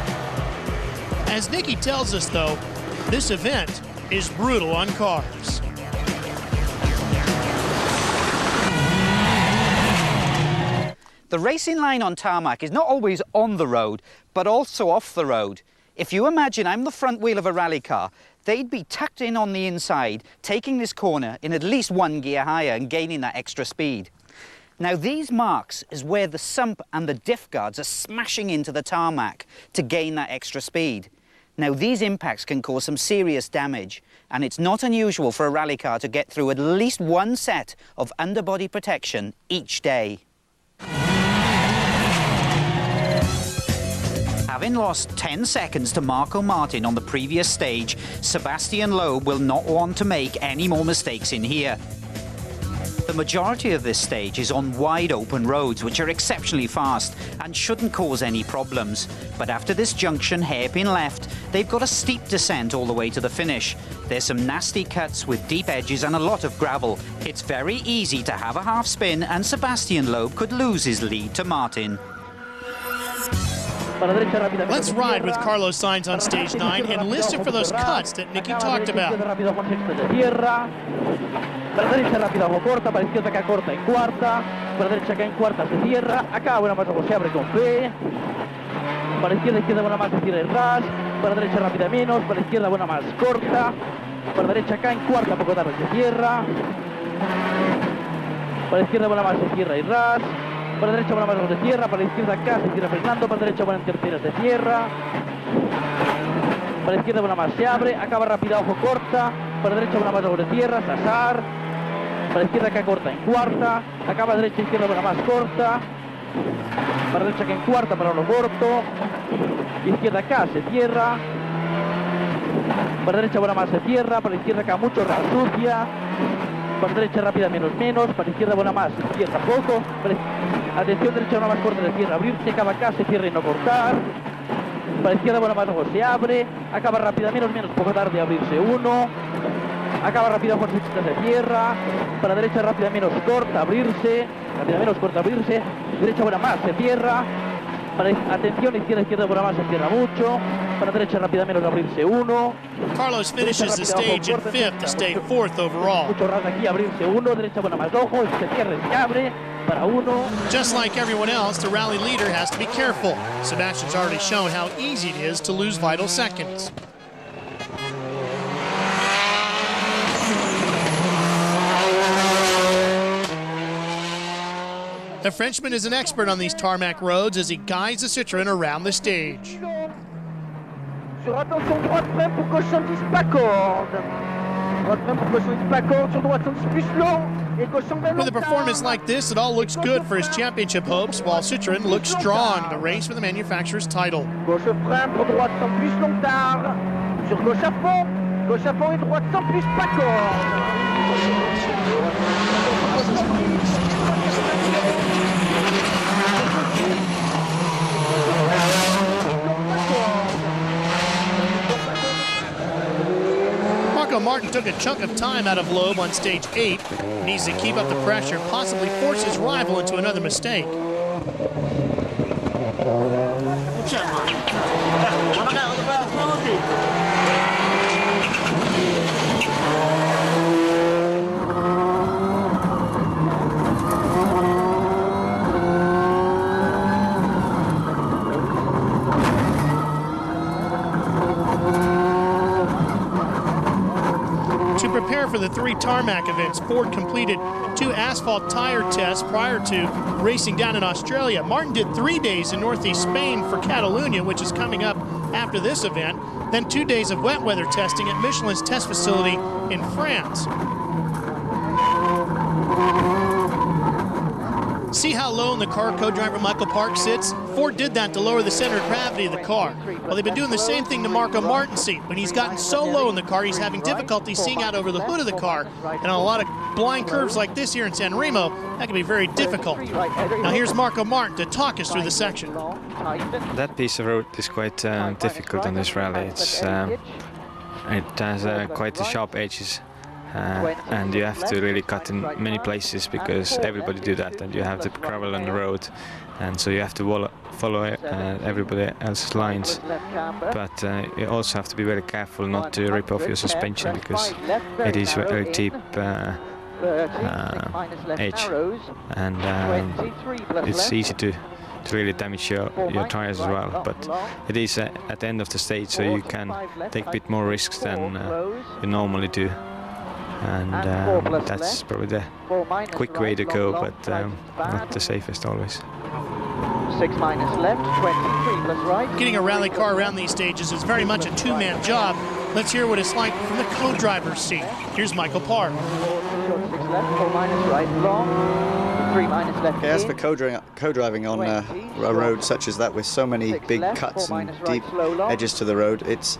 As Nicky tells us, though, this event is brutal on cars.
The racing line on tarmac is not always on the road, but also off the road. If you imagine I'm the front wheel of a rally car, they'd be tucked in on the inside, taking this corner in at least 1 gear higher and gaining that extra speed. Now these marks is where the sump and the diff guards are smashing into the tarmac to gain that extra speed. Now these impacts can cause some serious damage, and it's not unusual for a rally car to get through at least 1 set of underbody protection each day. Having lost 10 seconds to Marco Martin on the previous stage, Sebastian Loeb will not want to make any more mistakes in here. The majority of this stage is on wide open roads, which are exceptionally fast and shouldn't cause any problems. But after this junction, hairpin left, they've got a steep descent all the way to the finish. There's some nasty cuts with deep edges and a lot of gravel. It's very easy to have a half spin, and Sebastian Loeb could lose his lead to Martin.
Let's ride with Carlos Sainz on stage 9 and listen for those cuts that Nicky talked about.
Para la derecha rápida ojo corta, para la izquierda acá corta en cuarta, para la derecha acá en cuarta se cierra, acá buena más ojo se abre con fe, para la izquierda buena más se cierra el ras, para la derecha rápida menos, para la izquierda buena más corta, para la derecha acá en cuarta poco tarde se cierra, para la izquierda buena más se cierra y ras, para la derecha buena más ojo se cierra, para la izquierda acá se cierra Fernando, para la derecha buena en tercera se cierra, para la izquierda buena más se abre, acaba rápida ojo corta, para la derecha buena más sobre tierra, Sasar, para la izquierda acá corta en cuarta, acaba derecha izquierda buena más corta, para la derecha acá en cuarta para lo corto, izquierda acá se cierra, para la derecha buena más se cierra, para la izquierda acá mucho sucia, para la derecha rápida menos menos, para la izquierda buena más se cierra poco, atención derecha buena más corta se cierra, abrirse, acaba acá se cierra y no cortar, para la izquierda buena más ojo se abre, acaba rápida menos menos poco tarde abrirse uno, acaba rápida por se cierra, para la derecha rápida menos corta abrirse, rápida menos corta abrirse, derecha buena más se cierra, para atención izquierda buena más se cierra mucho, para la derecha rápida menos abrirse uno.
Carlos finishes the stage in 5th to stay 4th overall.
Mucho ras aquí abrirse uno, derecha buena más ojo, se cierra y se abre. Para uno.
Just like everyone else, the rally leader has to be careful. Sebastian's already shown how easy it is to lose vital seconds. The Frenchman is an expert on these tarmac roads as he guides the Citroën around the stage.
Sur attention droite freine pour gauche 110 pas corde. Droite freine pour gauche 110 pas corde, sur droite 110 plus long.
With a performance like this, it all looks good for his championship hopes, while Citroën looks strong in the race for the manufacturer's title.
Gauche freine pour droite 100 plus long tard. Sur gauche à fond et droite 100 plus pas corde.
Marco Martin took a chunk of time out of Loeb on stage 8. He needs to keep up the pressure, possibly force his rival into another mistake. To prepare for the 3 tarmac events, Ford completed 2 asphalt tire tests prior to racing down in Australia. Martin did 3 days in northeast Spain for Catalonia, which is coming up after this event, then 2 days of wet weather testing at Michelin's test facility in France. See how low in the car co-driver Michael Park sits? Ford did that to lower the center of gravity of the car. Well, they've been doing the same thing to Marco Martin's seat. When he's gotten so low in the car, he's having difficulty seeing out over the hood of the car. And on a lot of blind curves like this here in Sanremo, that can be very difficult. Now here's Marco Martin to talk us through the section.
That piece of road is quite difficult on this rally. It has quite a sharp edges. And you have to really cut in many places because everybody do that, and you have to travel on the road, and so you have to follow everybody else's lines. But you also have to be very careful not to rip off your suspension because it is a very cheap edge, and it's easy to really damage your tires as well. But it is at the end of the stage, so you can take a bit more risks than you normally do. And that's probably the quick way to go, but not the safest always.
6 minus left, 23 plus right.
Getting a rally car around these stages is very much a 2-man job. Let's hear what it's like from the co-driver's seat. Here's Michael Park.
6 left, 4 minus right, long. 3 minus left.
As for co-driving on a road such as that with so many big cuts and deep edges to the road, it's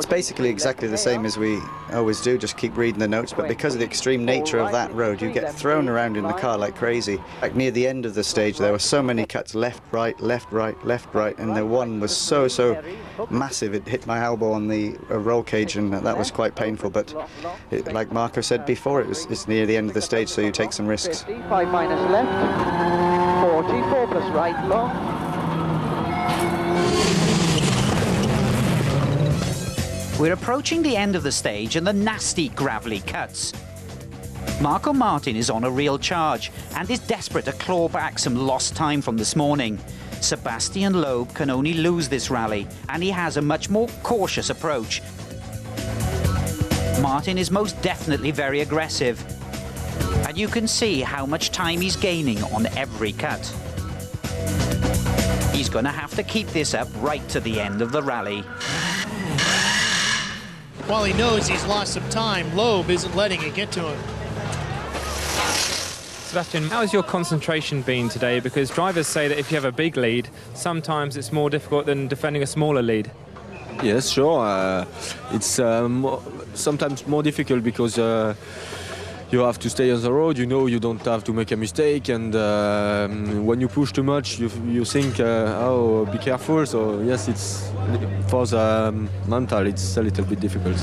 basically exactly the same as we always do, just keep reading the notes, but because of the extreme nature of that road, you get thrown around in the car like crazy. Like near the end of the stage, there were so many cuts, left, right, left, right, left, right, and the one was so massive, it hit my elbow on the roll cage, and that was quite painful, but like Marco said before, it's near the end of the stage, so you take some risks.
5 minus left, 44 plus right long.
We're approaching the end of the stage and the nasty gravelly cuts. Marco Martin is on a real charge and is desperate to claw back some lost time from this morning. Sebastian Loeb can only lose this rally, and he has a much more cautious approach. Martin is most definitely very aggressive, and you can see how much time he's gaining on every cut. He's going to have to keep this up right to the end of the rally.
While he knows he's lost some time, Loeb isn't letting it get to him.
Sebastian, how has your concentration been today? Because drivers say that if you have a big lead, sometimes it's more difficult than defending a smaller lead.
Yes, sure. It's sometimes more difficult because you have to stay on the road. You know you don't have to make a mistake, and when you push too much, you think, oh, be careful. So yes, it's for the mental, it's a little bit difficult.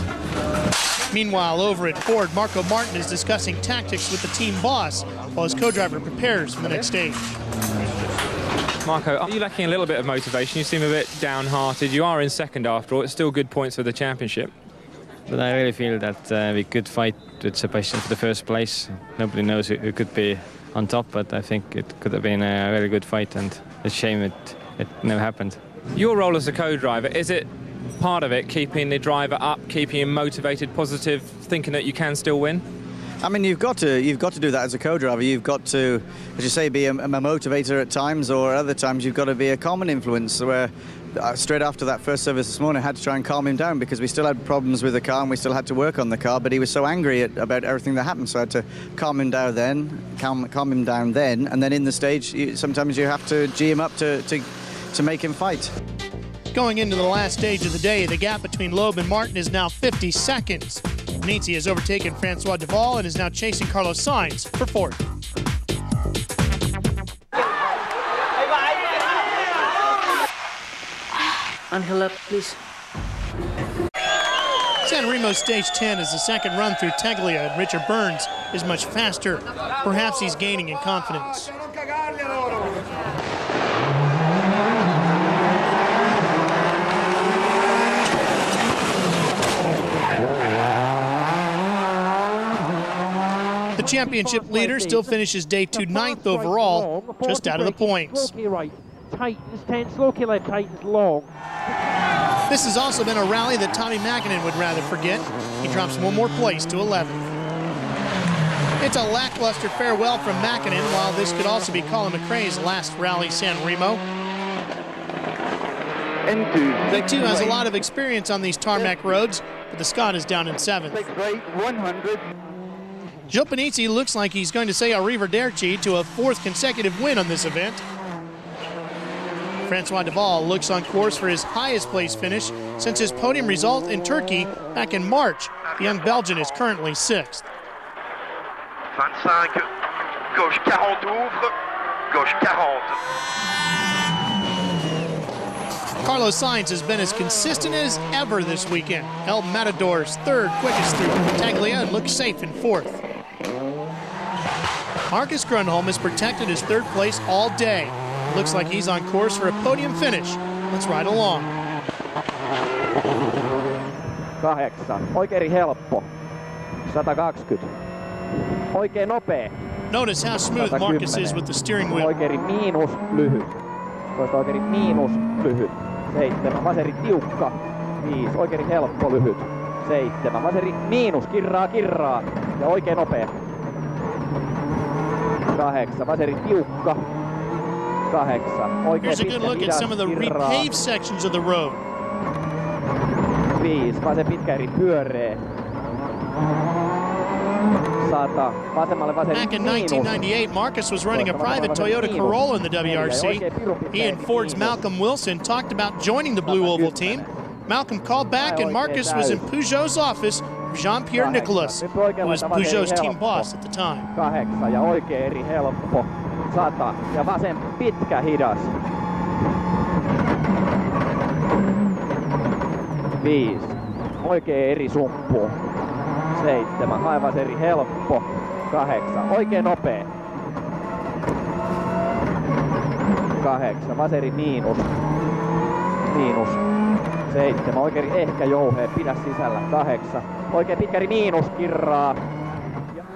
Meanwhile, over at Ford, Marco Martin is discussing tactics with the team boss while his co-driver prepares for the next stage.
Marco, are you lacking a little bit of motivation? You seem a bit downhearted. You are in second after all. It's still good points for the championship.
But I really feel that we could fight with Sebastian for the first place. Nobody knows who could be on top, but I think it could have been a very good fight, and it's a shame it never happened.
Your role as a co-driver, is it part of it keeping the driver up, keeping him motivated, positive, thinking that you can still win?
I mean, you've got to do that as a co-driver. You've got to, as you say, be a motivator at times, or other times you've got to be a common influence. Where straight after that first service this morning, I had to try and calm him down because we still had problems with the car and we still had to work on the car. But he was so angry about everything that happened, so I had to calm him down then, and then in the stage, sometimes you have to G him up to make him fight.
Going into the last stage of the day, the gap between Loeb and Martin is now 50 seconds. Nizzi has overtaken Francois Duval and is now chasing Carlos Sainz for fourth.
Angela, please.
Sanremo Stage 10 is the second run through Teglia, and Richard Burns is much faster. Perhaps he's gaining in confidence. The championship leader still finishes day 2 9th overall, just out of the points.
Slow right, tightens 10, slow left, tightens long.
This has also been a rally that Tommy Mäkinen would rather forget. He drops one more place to 11th. It's a lackluster farewell from Mäkinen, while this could also be Colin McRae's last Rallye Sanremo. He too has a lot of experience on these tarmac roads, but the Scot is down in 7th. Gilles Panizzi looks like he's going to say arrivederci to a 4th consecutive win on this event. Francois Duval looks on course for his highest place finish since his podium result in Turkey back in March. The young Belgian is currently 6th.
25, gauche 40 ouvre, gauche 40.
Carlos Sainz has been as consistent as ever this weekend. Held Matador's 3rd quickest through Teglia and looks safe in 4th. Marcus Grönholm has protected his 3rd place all day. Looks like he's on course for a podium finish. Let's ride along.
8, oikein helppo. 120. Oikein nopea.
Notice how smooth Marcus is with the steering wheel.
Oikein miinus lyhyt. Oikein miinus lyhyt. 7, vaseri tiukka. 5, oikein helppo lyhyt. 7, vaseri miinus, kirraa. Ja oikein nopea. 8, vaseri tiukka. 8.
Here's a good look at some of the repaved sections of the road.
5, vasen pitkä eri pyöree.
Back in 1998, Marcus was running a private Toyota Corolla in the WRC. He and Ford's Malcolm Wilson talked about joining the Blue Oval team. Malcolm called back and Marcus was in Peugeot's office of Jean-Pierre Nicolas, who was Peugeot's team boss at the time.
8 ja oikein eri helppo. 100 ja vasen pitkä hidas. 5. Oikein eri sumppu. 7. Aivan eri helppo. 8. Oikein nopea. 8. Vaseri miinus. 7. Oikein ehkä jouhea. Pidä sisällä. 8. Oikein pitkäri miinus. Kirraa.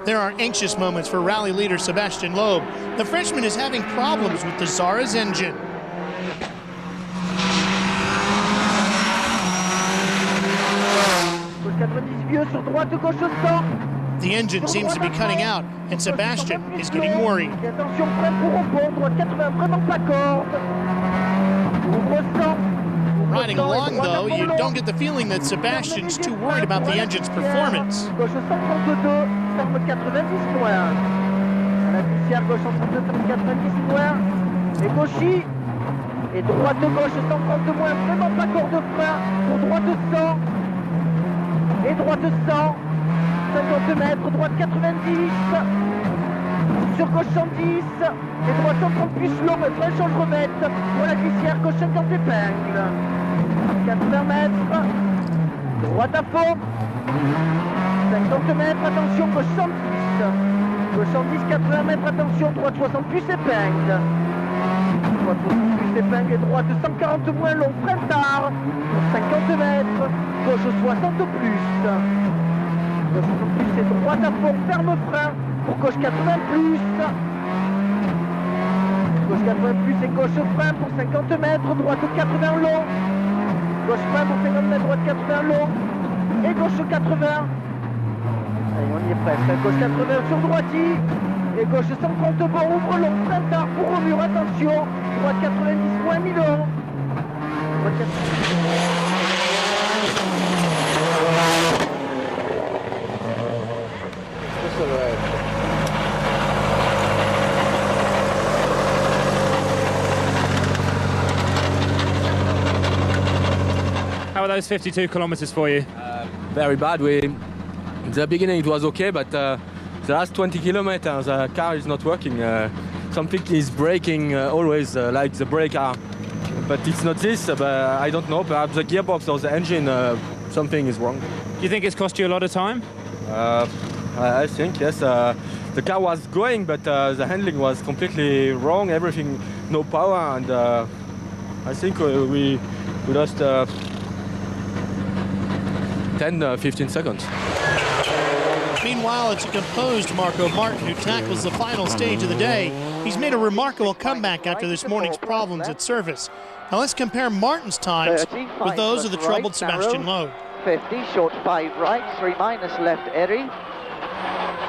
There are anxious moments for rally leader Sebastian Loeb. The Frenchman is having problems with the Zara's engine. The engine seems to be cutting out, and Sebastian is getting worried. Riding along, though, you don't get the feeling that Sebastian's too worried about the engine's performance.
Et droite gauche 130 de moins, vraiment pas corps de frein, pour droite 100, et droite 100, 50 mètres, droite 90, sur gauche 110, et droite 130 plus long, et frein change remettre, pour la glissière, gauche 50 épingles, 80 mètres, droite à fond, 50 mètres, attention, gauche 110, gauche 110, 80 mètres, attention, droite 60 plus épingles, droite 60 plus épingle et droite 140 moins long, frein tard, pour 50 mètres, gauche 60 plus. Gauche 60 plus et droite à fond, ferme frein, pour gauche 80 plus. Gauche 80 plus et gauche frein pour 50 mètres, droite 80 long. Gauche frein pour 50 mètres, droite 80 long. Et gauche 80. Allez, on y est presque. Gauche 80 sur droitier. Et gauche 130 bon, ouvre long, frein tard pour au mur, attention. Droite 90 moins mi-long. Droite 90.
How are those 52 kilometers for you?
Very bad. In the beginning it was okay, but the last 20 kilometers the car is not working. Something is breaking always, like the brake arm. But it's not this, but I don't know. Perhaps the gearbox or the engine, something is wrong.
Do you think it's cost you a lot of time?
I think, yes. The car was going, but the handling was completely wrong. Everything, no power, and I think we lost 10-15 seconds.
Meanwhile, it's a composed Marco Martin who tackles the final stage of the day. He's made a remarkable comeback after this morning's problems at service. Now let's compare Martin's times with those of the troubled Sebastian Loeb.
50, short 5 right, 3 minus left airy.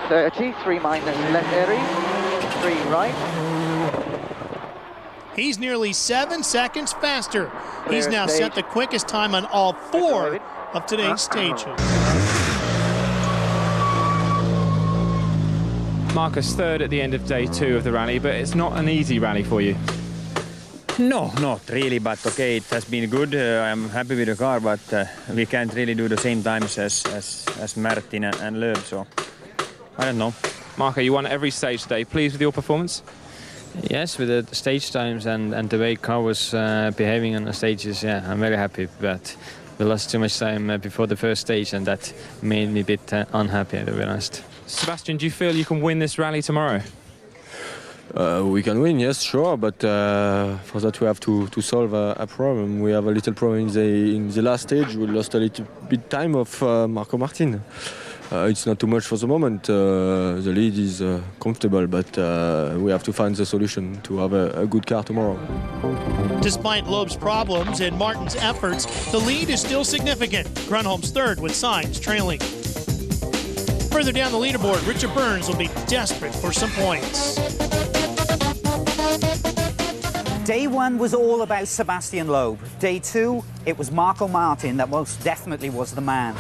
30, 3 minus left airy, 3 right.
He's nearly 7 seconds faster. He's now set the quickest time on all 4 of today's stages.
Marcus, third at the end of day 2 of the rally, but it's not an easy rally for you.
No, not really, but okay, it has been good. I'm happy with the car, but we can't really do the same times as Martin and Loeb, so I don't know.
Marco, you won every stage today. Pleased with your performance?
Yes, with the stage times and the way car was behaving on the stages, yeah, I'm very happy. But we lost too much time before the first stage, and that made me a bit unhappy, to be honest.
Sebastian, do you feel you can win this rally tomorrow?
We can win, yes, sure, but for that we have to solve a problem. We have a little problem in the last stage. We lost a little bit time of Marco Martin. It's not too much for the moment. The lead is comfortable, but we have to find the solution to have a good car tomorrow.
Despite Loeb's problems and Martin's efforts, the lead is still significant. Grunholm's third with Sainz trailing. Further down the leaderboard, Richard Burns will be desperate for some points.
Day 1 was all about Sebastian Loeb. Day 2, it was Marco Martin that most definitely was the man.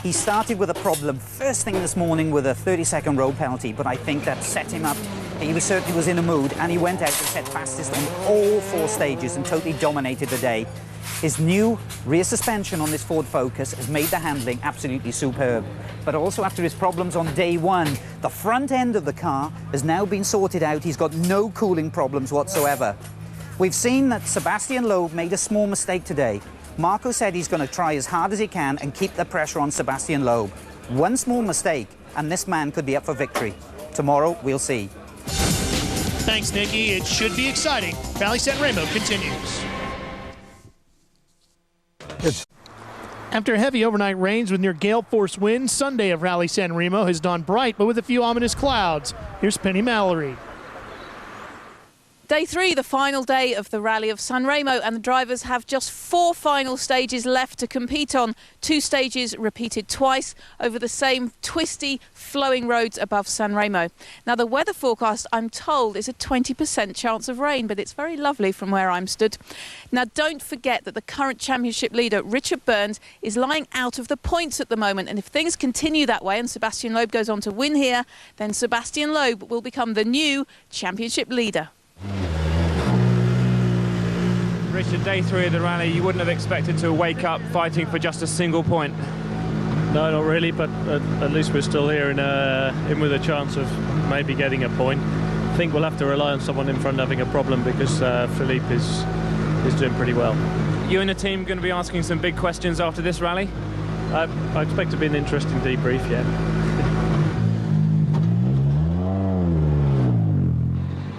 He started with a problem first thing this morning with a 30-second road penalty, but I think that set him up. He certainly was in a mood, and he went out and set fastest on all 4 stages and totally dominated the day. His new rear suspension on this Ford Focus has made the handling absolutely superb. But also after his problems on day 1, the front end of the car has now been sorted out. He's got no cooling problems whatsoever. We've seen that Sebastian Loeb made a small mistake today. Marco said he's going to try as hard as he can and keep the pressure on Sebastian Loeb. One small mistake, and this man could be up for victory. Tomorrow, we'll see.
Thanks, Nicky. It should be exciting. Rallye Sanremo continues. After heavy overnight rains with near gale force winds, Sunday of Rallye Sanremo has dawned bright, but with a few ominous clouds. Here's Penny Mallory.
Day 3, the final day of the Rally of Sanremo, and the drivers have just 4 final stages left to compete on. 2 stages repeated twice over the same twisty, flowing roads above Sanremo. Now, the weather forecast, I'm told, is a 20% chance of rain, but it's very lovely from where I'm stood. Now, don't forget that the current championship leader, Richard Burns, is lying out of the points at the moment, and if things continue that way and Sebastian Loeb goes on to win here, then Sebastian Loeb will become the new championship leader.
Richard, day 3 of the rally, you wouldn't have expected to wake up fighting for just a single point.
No, not really, but at least we're still here in with a chance of maybe getting a point. I think we'll have to rely on someone in front having a problem because Philippe is doing pretty well.
You and the team going to be asking some big questions after this rally?
I expect to be an interesting debrief, yeah.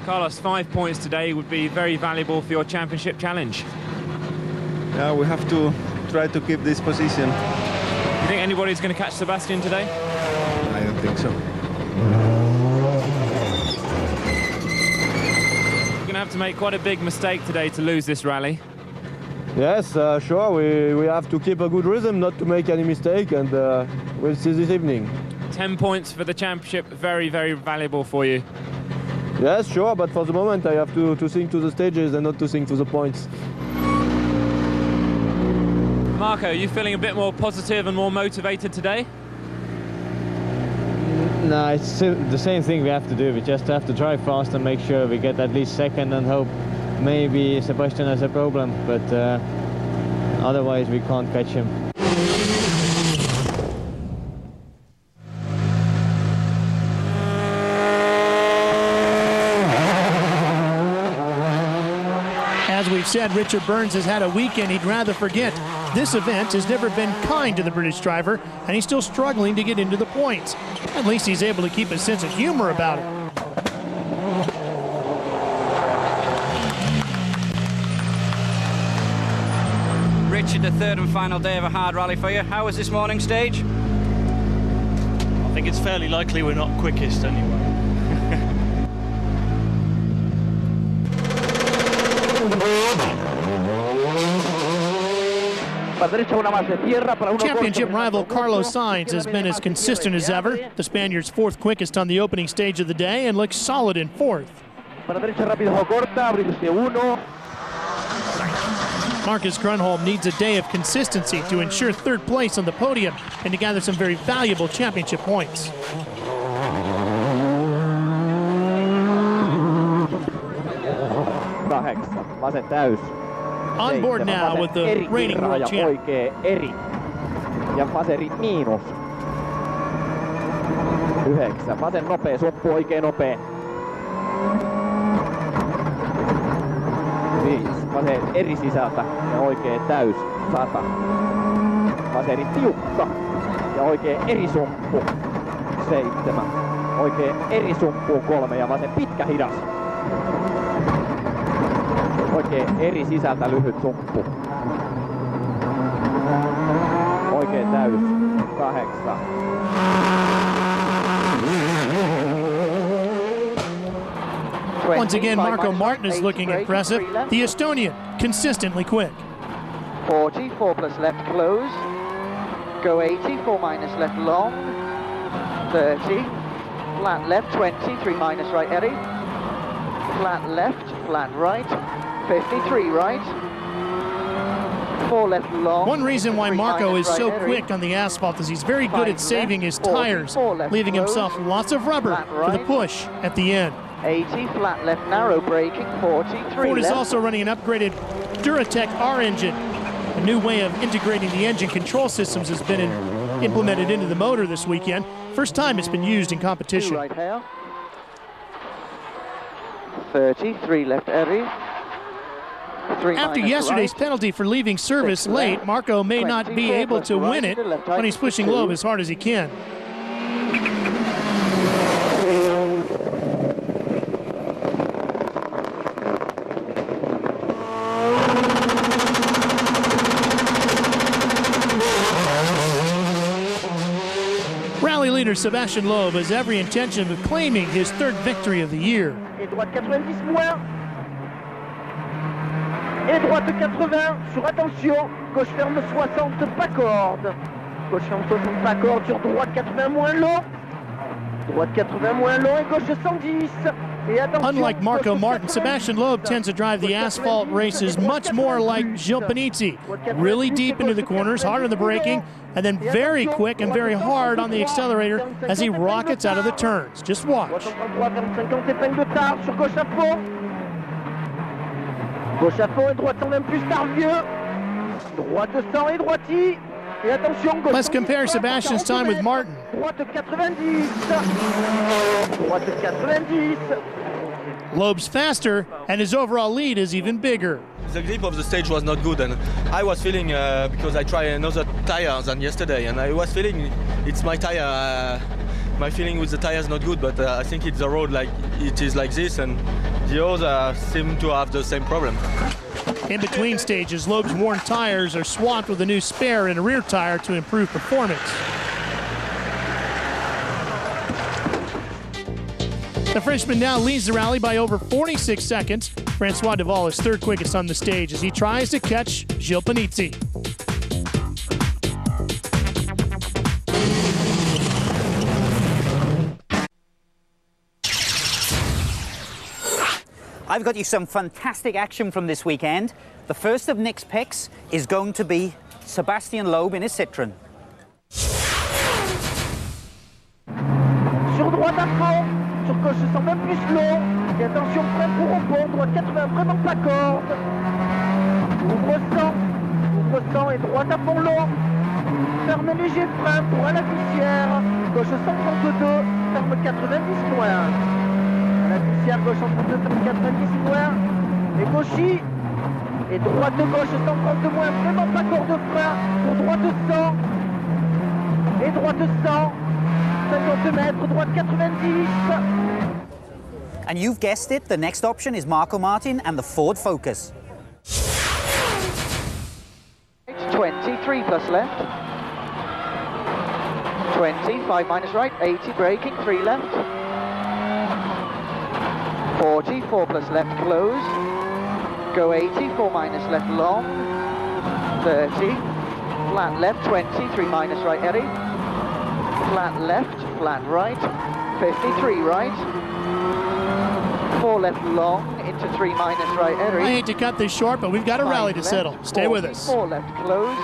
Carlos, 5 points today would be very valuable for your championship challenge.
Yeah, we have to try to keep this position.
You think anybody's going to catch Sebastian today?
I don't think so.
You're going to have to make quite a big mistake today to lose this rally.
Yes, sure, we have to keep a good rhythm, not to make any mistake, and we'll see this evening.
10 points for the championship, very, very valuable for you.
Yes, sure, but for the moment I have to think to the stages and not to think to the points.
Marco, are you feeling a bit more positive and more motivated today?
No, it's still the same thing we have to do. We just have to drive fast and make sure we get at least second and hope maybe Sebastian has a problem, but otherwise we can't catch him.
As we've said, Richard Burns has had a weekend he'd rather forget. This event has never been kind to the British driver, and he's still struggling to get into the points. At least he's able to keep a sense of humor about it.
Richard, the 3rd and final day of a hard rally for you. How was this morning's stage?
I think it's fairly likely we're not quickest anyway.
Championship rival Carlos Sainz has been as consistent as ever. The Spaniard's 4th quickest on the opening stage of the day and looks solid in 4th. Marcus Grunholm needs a day of consistency to ensure 3rd place on the podium and to gather some very valuable championship points. On board now with the reigning world champ.
Ja Faseri miinus. 9. Vasen nopea, suppu oikein nopea. 5. Vasen eri sisältä ja oikein täys. 100. Vaseri tiukka ja oikein eri sumppu. 7. Oikein eri sumppu 3 ja vasen pitkä hidas. Oikein eri sisältä lyhyt sumppu. Oikein täys. 8.
Once again, Marco Martin is looking impressive. The Estonian, consistently quick.
40, 4 plus left close. Go 80, 4 minus left long. 30, flat left 20, 3 minus right Eddie. Flat left, flat right. 53 right. 4 left long.
One reason why
3
Marco
minus
is so
right,
quick on the asphalt is he's very good
5
at saving his
40,
tires,
4 left
leaving
close,
himself lots of rubber
flat
for the
right,
push at the end.
80, flat left, narrow braking, 40, 3
Ford
left.
is also running an upgraded Duratec R engine. A new way of integrating the engine control systems has been implemented into the motor this weekend. First time it's been used in
2
competition.
right hair. 30, 3 left Eddie. 3
After
minus
yesterday's
right.
penalty for leaving service
6
late,
left.
Marco may not be
24
able
plus
to
right
win it
into left
when he's
tightens to
pushing
2.
Loeb as hard as he can. Rally leader Sebastian Loeb has every intention of claiming his third victory of the year.
Et droite 90 moins. Et droite 80 sur attention. Gauche ferme 60, pas corde. Gauche ferme 60, pas corde sur droite 80 moins long. Droite 80 moins long et gauche 110. Et attention.
Unlike Marco
gauche
Martin,
90.
Sebastian Loeb tends to drive the asphalt races much more like Gilles Panizzi. Really deep into the corners, hard on the braking, and then very quick and very hard on the accelerator as he rockets out of the turns. Just watch.
Droite 50 épingle de tard sur gauche à fond. Gauche à fond et droite 120 plus tard vieux. Droite 100 et droiti. Et attention, gauche.
Let's compare Sebastian's time with Martin.
Droite 90. Droite 90.
Loeb's faster, and his overall lead is even bigger.
The grip of the stage was not good, and I was feeling, because I tried another tire than yesterday, and I was feeling it's my tire. My feeling with the tire is not good, but I think it's the road like it is like this, and the others seem to have the same problem.
In between stages, Loeb's worn tires are swapped with a new spare and a rear tire to improve performance. The Frenchman now leads the rally by over 46 seconds. Francois Deval is third quickest on the stage as he tries to catch Gilles Panizzi.
I've got you some fantastic action from this weekend. The first of Nick's picks is going to be Sebastian Loeb in his Citroën.
Sur droite à fond. Sur gauche 120 plus long. Et attention, frein pour rebond. Droite 80, vraiment pas corde. Ouvre 100 et droite à fond long. Ferme léger frein pour à la glissière. Gauche 132, ferme 90 moins. À la glissière, gauche 132, ferme 90 moins. Et gauchy. Et droite gauche 132 moins, vraiment pas corde de frein. Pour droite 100. Et droite 100. 50 mètres, droite 90.
And you've guessed it, the next option is Marco Martin and the Ford Focus.
23 plus left. 20, 5 minus right, 80 braking, 3 left. 40, 4 plus left close. Go 80, 4 minus left long. 30, flat left, 20, 3 minus right Eddie. Flat left, flat right, 53 right, 4 left long, into 3 minus right Eddie.
I hate to cut this short, but we've got a rally to settle. Stay with us.
4 left close.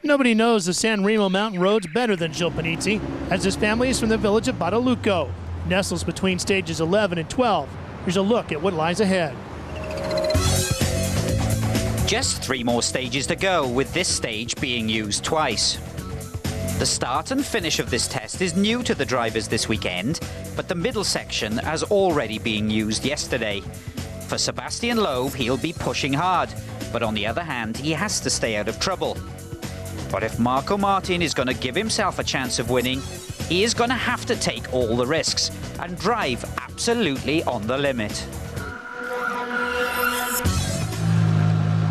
Nobody knows the Sanremo mountain roads better than Gilles Panizzi, as his family is from the village of Badalucco, nestles between stages 11 and 12. Here's a look at what lies ahead.
Just 3 more stages to go, with this stage being used twice. The start and finish of this test is new to the drivers this weekend, but the middle section has already been used yesterday. For Sebastian Loeb, he'll be pushing hard, but on the other hand, he has to stay out of trouble. But if Marco Martin is going to give himself a chance of winning, he is going to have to take all the risks and drive absolutely on the limit.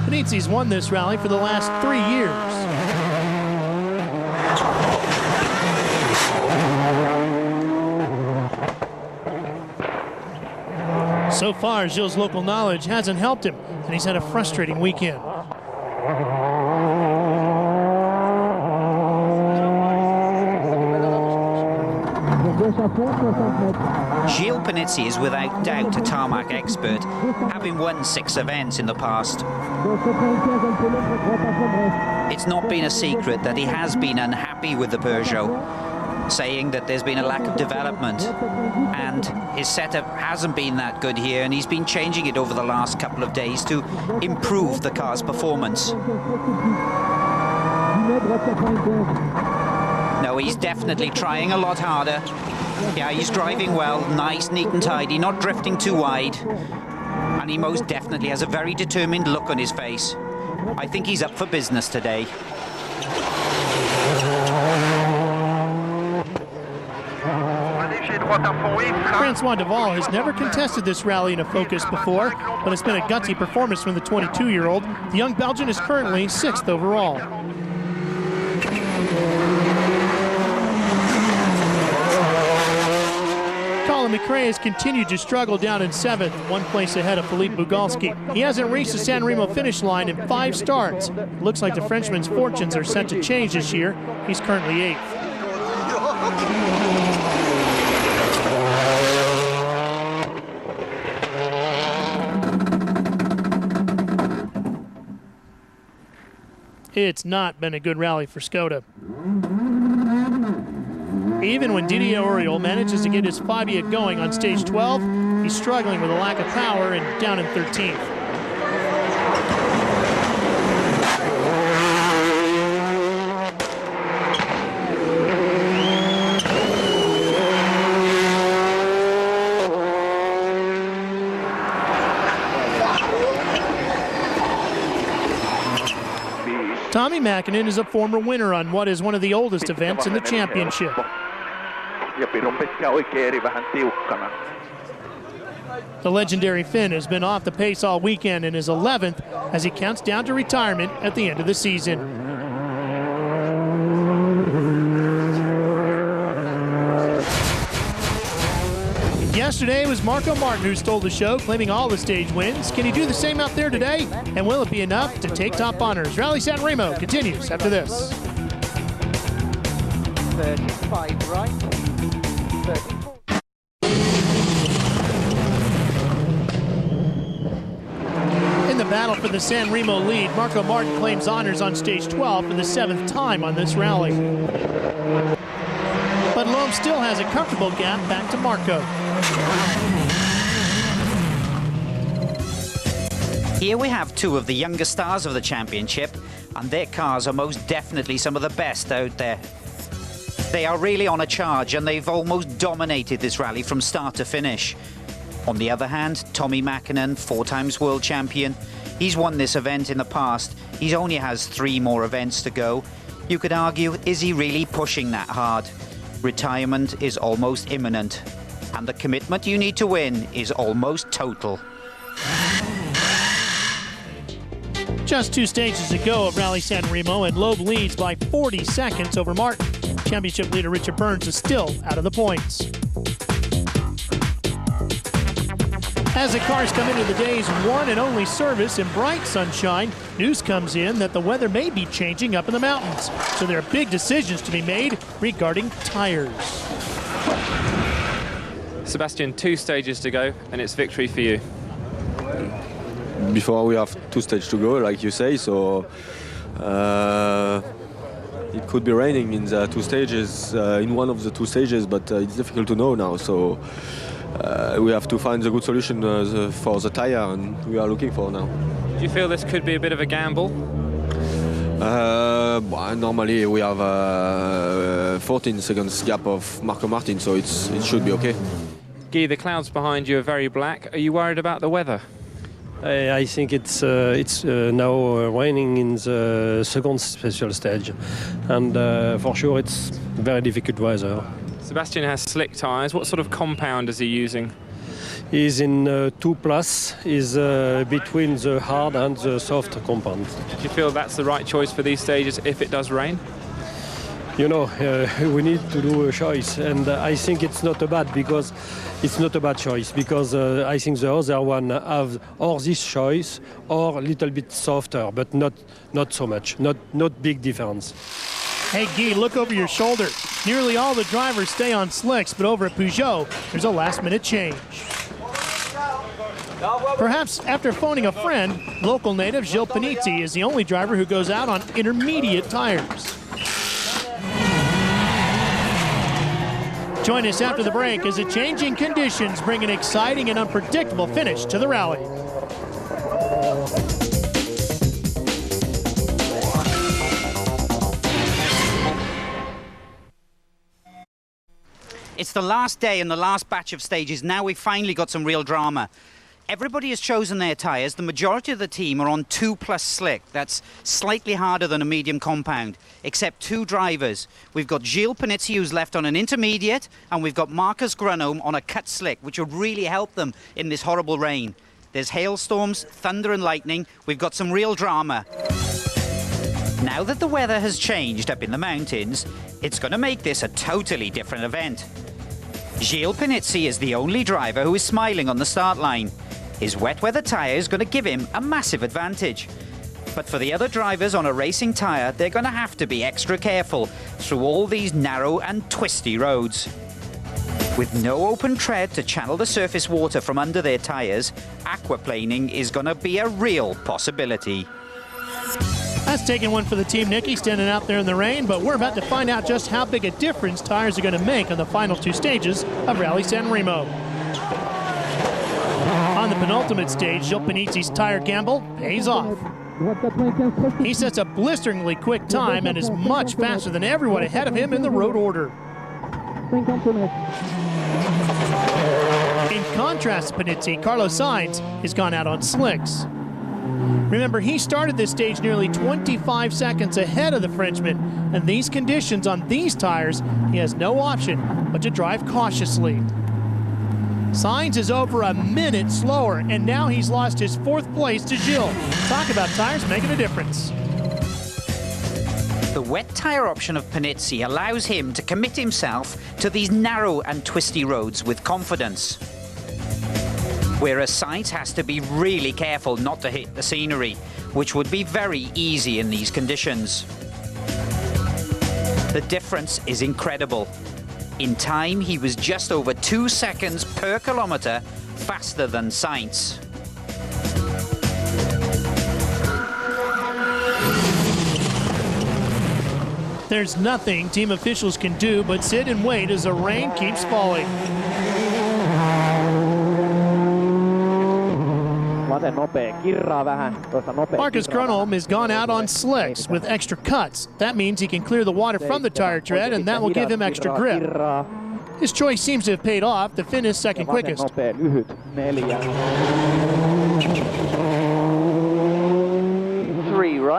Panizzi's won this rally for the last 3 years. So far, Gilles' local knowledge hasn't helped him, and he's had a frustrating weekend.
Gilles Panizzi is without doubt a tarmac expert, having won 6 events in the past. It's not been a secret that he has been unhappy with the Peugeot, saying that there's been a lack of development and his setup hasn't been that good here, and he's been changing it over the last couple of days to improve the car's performance. No, he's definitely trying a lot harder. Yeah, he's driving well, nice, neat and tidy, not drifting too wide. And he most definitely has a very determined look on his face. I think he's up for business today.
Francois Duval has never contested this rally in a Focus before, but it's been a gutsy performance from the 22-year-old. The young Belgian is currently 6th overall. Colin McRae has continued to struggle down in 7th, 1 place ahead of Philippe Bugalski. He hasn't reached the Sanremo finish line in 5 starts. Looks like the Frenchman's fortunes are set to change this year. He's currently 8th. It's not been a good rally for Skoda. Even when Didier Auriol manages to get his Fabia going on stage 12, he's struggling with a lack of power and down in 13th. Tommy Mäkinen is a former winner on what is one of the oldest events in the championship. The legendary Finn has been off the pace all weekend and is 11th as he counts down to retirement at the end of the season. Yesterday was Marco Martin who stole the show, claiming all the stage wins. Can he do the same out there today? And will it be enough to take top honors? Rallye Sanremo continues after this.
35 right, 34.
In the battle for the Sanremo lead, Marco Martin claims honors on stage 12 for the 7th time on this rally. But Loeb still has a comfortable gap back to Marco.
Here we have 2 of the younger stars of the championship, and their cars are most definitely some of the best out there. They are really on a charge, and they've almost dominated this rally from start to finish. On the other hand, Tommy Mäkinen, 4 times world champion, he's won this event in the past. He only has 3 more events to go. You could argue, is he really pushing that hard? Retirement is almost imminent, and the commitment you need to win is almost total.
Just 2 stages to go of Rallye Sanremo, and Loeb leads by 40 seconds over Martin. Championship leader Richard Burns is still out of the points. As the cars come into the day's one and only service in bright sunshine, news comes in that the weather may be changing up in the mountains. So there are big decisions to be made regarding tires.
Sebastian, 2 stages to go, and it's victory for you.
Before we have 2 stages to go, like you say, so it could be raining in the 2 stages, in one of the 2 stages, but it's difficult to know now. So we have to find the good solution for the tire, and we are looking for now.
Do you feel this could be a bit of a gamble?
Normally we have 14 seconds gap of Marco Martin, so it should be okay.
Guy, the clouds behind you are very black. Are you worried about the weather?
I think it's now raining in the second special stage, and for sure it's very difficult weather.
Sebastian has slick tyres. What sort of compound is he using?
He's in 2+, is between the hard and the soft compound.
Do you feel that's the right choice for these stages if it does rain?
You know, we need to do a choice, and I think it's not a bad choice, because I think the other one have or this choice or a little bit softer, but not so much, not big difference.
Hey, Guy, look over your shoulder. Nearly all the drivers stay on slicks, but over at Peugeot, there's a last-minute change. Perhaps after phoning a friend, local native Gilles Panizzi is the only driver who goes out on intermediate tires. Join us after the break as the changing conditions bring an exciting and unpredictable finish to the rally.
It's the last day and the last batch of stages. Now we've finally got some real drama. Everybody has chosen their tyres. The majority of the team are on 2+ slick. That's slightly harder than a medium compound, except 2 drivers. We've got Gilles Panizzi, who's left on an intermediate, and we've got Marcus Grunholm on a cut slick, which would really help them in this horrible rain. There's hailstorms, thunder and lightning. We've got some real drama. Now that the weather has changed up in the mountains, it's going to make this a totally different event. Gilles Panizzi is the only driver who is smiling on the start line. His wet weather tyre is going to give him a massive advantage. But for the other drivers on a racing tyre, they're going to have to be extra careful through all these narrow and twisty roads. With no open tread to channel the surface water from under their tyres, aquaplaning is going to be a real possibility.
That's taking one for the team, Nicky, standing out there in the rain, but we're about to find out just how big a difference tires are going to make on the final 2 stages of Rallye Sanremo. On the penultimate stage, Gilles Panizzi's tire gamble pays off. He sets a blisteringly quick time and is much faster than everyone ahead of him in the road order. In contrast to Panizzi, Carlos Sainz has gone out on slicks. Remember, he started this stage nearly 25 seconds ahead of the Frenchman, and these conditions on these tires, he has no option but to drive cautiously. Sainz is over a minute slower, and now he's lost his 4th place to Gilles. Talk about tires making a difference.
The wet tyre option of Panizzi allows him to commit himself to these narrow and twisty roads with confidence. Whereas Sainz has to be really careful not to hit the scenery, which would be very easy in these conditions. The difference is incredible. In time, he was just over 2 seconds per kilometre faster than Sainz.
There's nothing team officials can do but sit and wait as the rain keeps falling. Marcus Grunholm has gone out on slicks with extra cuts. That means he can clear the water from the tire tread, and that will give him extra grip. His choice seems to have paid off to finish second quickest.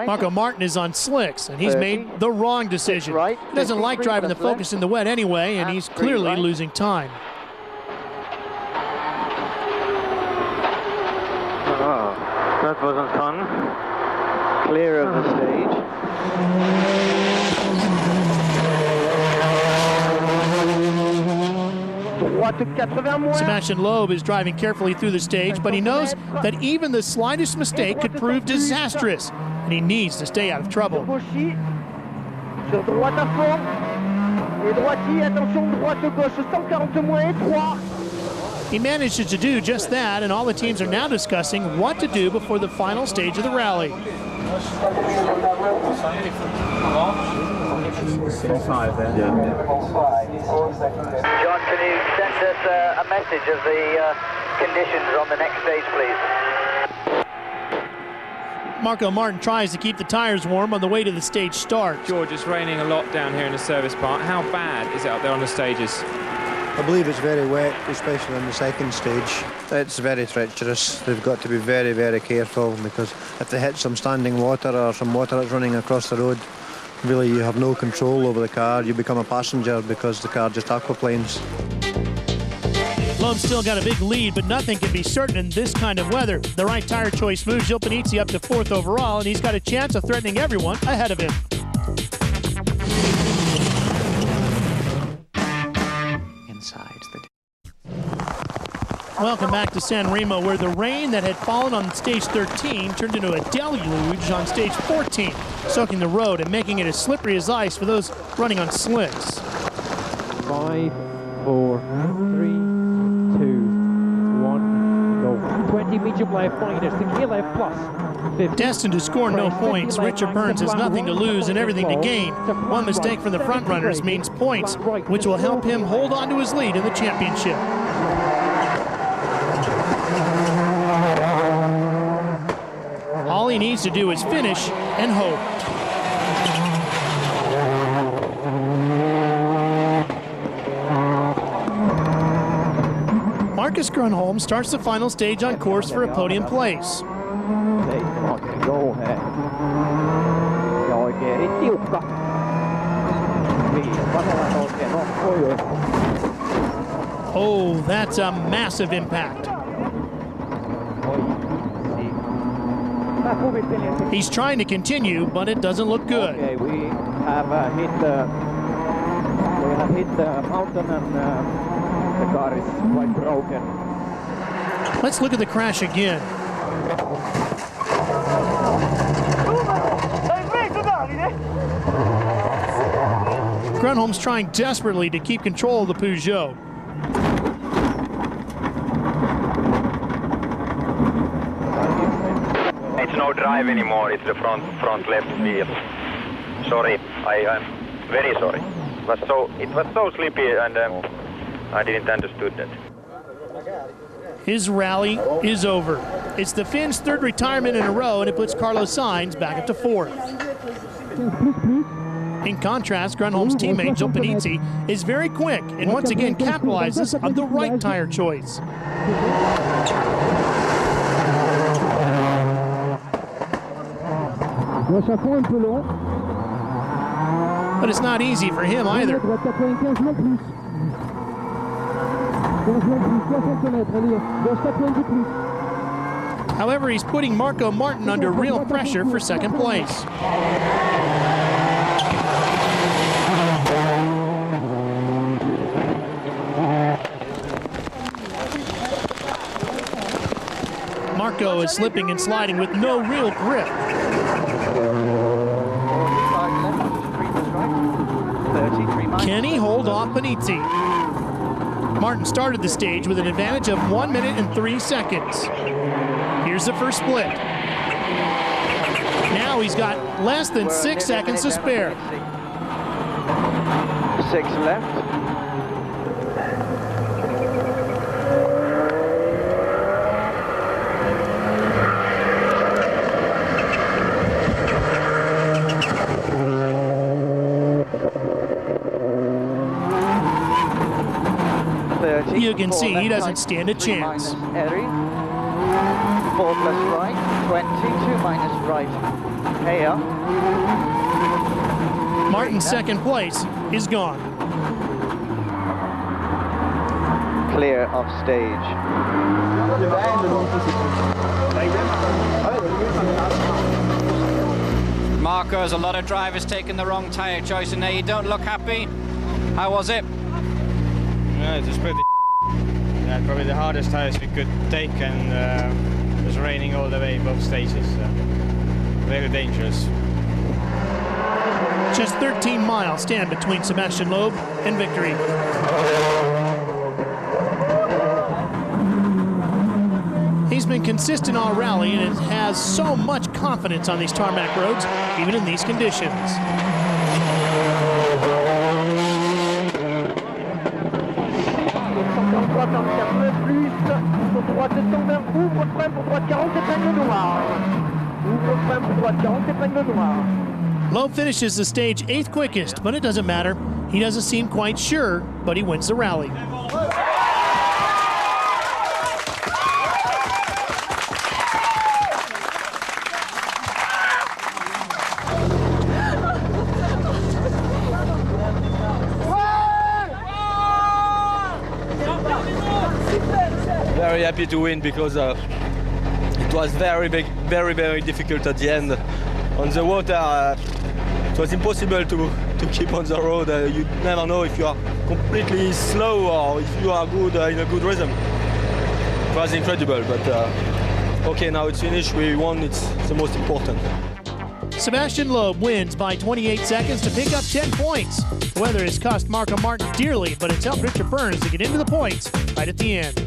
Marco Martin is on slicks, and he's made the wrong decision. He doesn't like driving the Focus in the wet anyway, and he's clearly losing time.
That wasn't fun. Clear of the stage.
Sebastian Loeb is driving carefully through the stage, but he knows that even the slightest mistake could prove disastrous, and he needs to stay out of trouble. He manages to do just that, and all the teams are now discussing what to do before the final stage of the rally.
John, can you send us a message of the conditions on the next stage, please?
Marco Martin tries to keep the tires warm on the way to the stage start.
George, it's raining a lot down here in the service part. How bad is it up there on the stages?
I believe it's very wet, especially on the second stage. It's very treacherous. They've got to be very, very careful, because if they hit some standing water or some water that's running across the road, really you have no control over the car. You become a passenger because the car just aquaplanes.
Loeb's still got a big lead, but nothing can be certain in this kind of weather. The right tire choice moves Gilles Panizzi up to 4th overall, and he's got a chance of threatening everyone ahead of him. Welcome back to Sanremo, where the rain that had fallen on stage 13 turned into a deluge on stage 14, soaking the road and making it as slippery as ice for those running on slicks.
5, 4, 3, 2, 1, go. 20 medium left minus, the gear left plus. 50.
Destined to score no points, Richard Burns has nothing to lose and everything to gain. One mistake from the front runners means points, which will help him hold on to his lead in the championship. All he needs to do is finish and hope. Marcus Grönholm starts the final stage on course for a podium place.
Go här. Jag är riktigt uppka.
Oh, that's a massive impact. He's trying to continue, but it doesn't look good.
Okay, we have hit the mountain and the car is quite broken.
Let's look at the crash again. Grönholm's trying desperately to keep control of the Peugeot.
It's no drive anymore, it's the front left wheel. Sorry, I'm very sorry. It was so sleepy and I didn't understood that.
His rally is over. It's the Finn's third retirement in a row, and it puts Carlos Sainz back up to fourth. In contrast, Grönholm's teammate Joe Panizzi is very quick and once again capitalizes on the right tire choice. But it's not easy for him either. However, he's putting Marco Martin under real pressure for second place. Marco is slipping and sliding with no real grip. Can he hold off Panizzi? Martin started the stage with an advantage of 1 minute and 3 seconds. Here's the first split. Now he's got less than 6 seconds to spare.
6 left.
You can see he doesn't stand a chance.
4 plus right, 22 minus right. Here.
Martin's second place is gone.
Clear of stage.
Marco's, a lot of drivers taking the wrong tyre choice, and now you don't look happy. How was it?
Yeah, it was pretty. Yeah, probably the hardest tires we could take, and it was raining all the way both stages. Very dangerous.
Just 13 miles stand between Sebastian Loeb and victory. He's been consistent all rally and has so much confidence on these tarmac roads, even in these conditions. Loeb finishes the stage 8th quickest, but it doesn't matter. He doesn't seem quite sure, but he wins the rally.
Very happy to win because it was very big, very difficult at the end. On the water, it was impossible to keep on the road. You never know if you are completely slow or if you are good in a good rhythm. It was incredible, but okay, now it's finished. We won. It's the most important.
Sebastian Loeb wins by 28 seconds to pick up 10 points. The weather has cost Marco Martin dearly, but it's helped Richard Burns to get into the points right at the end.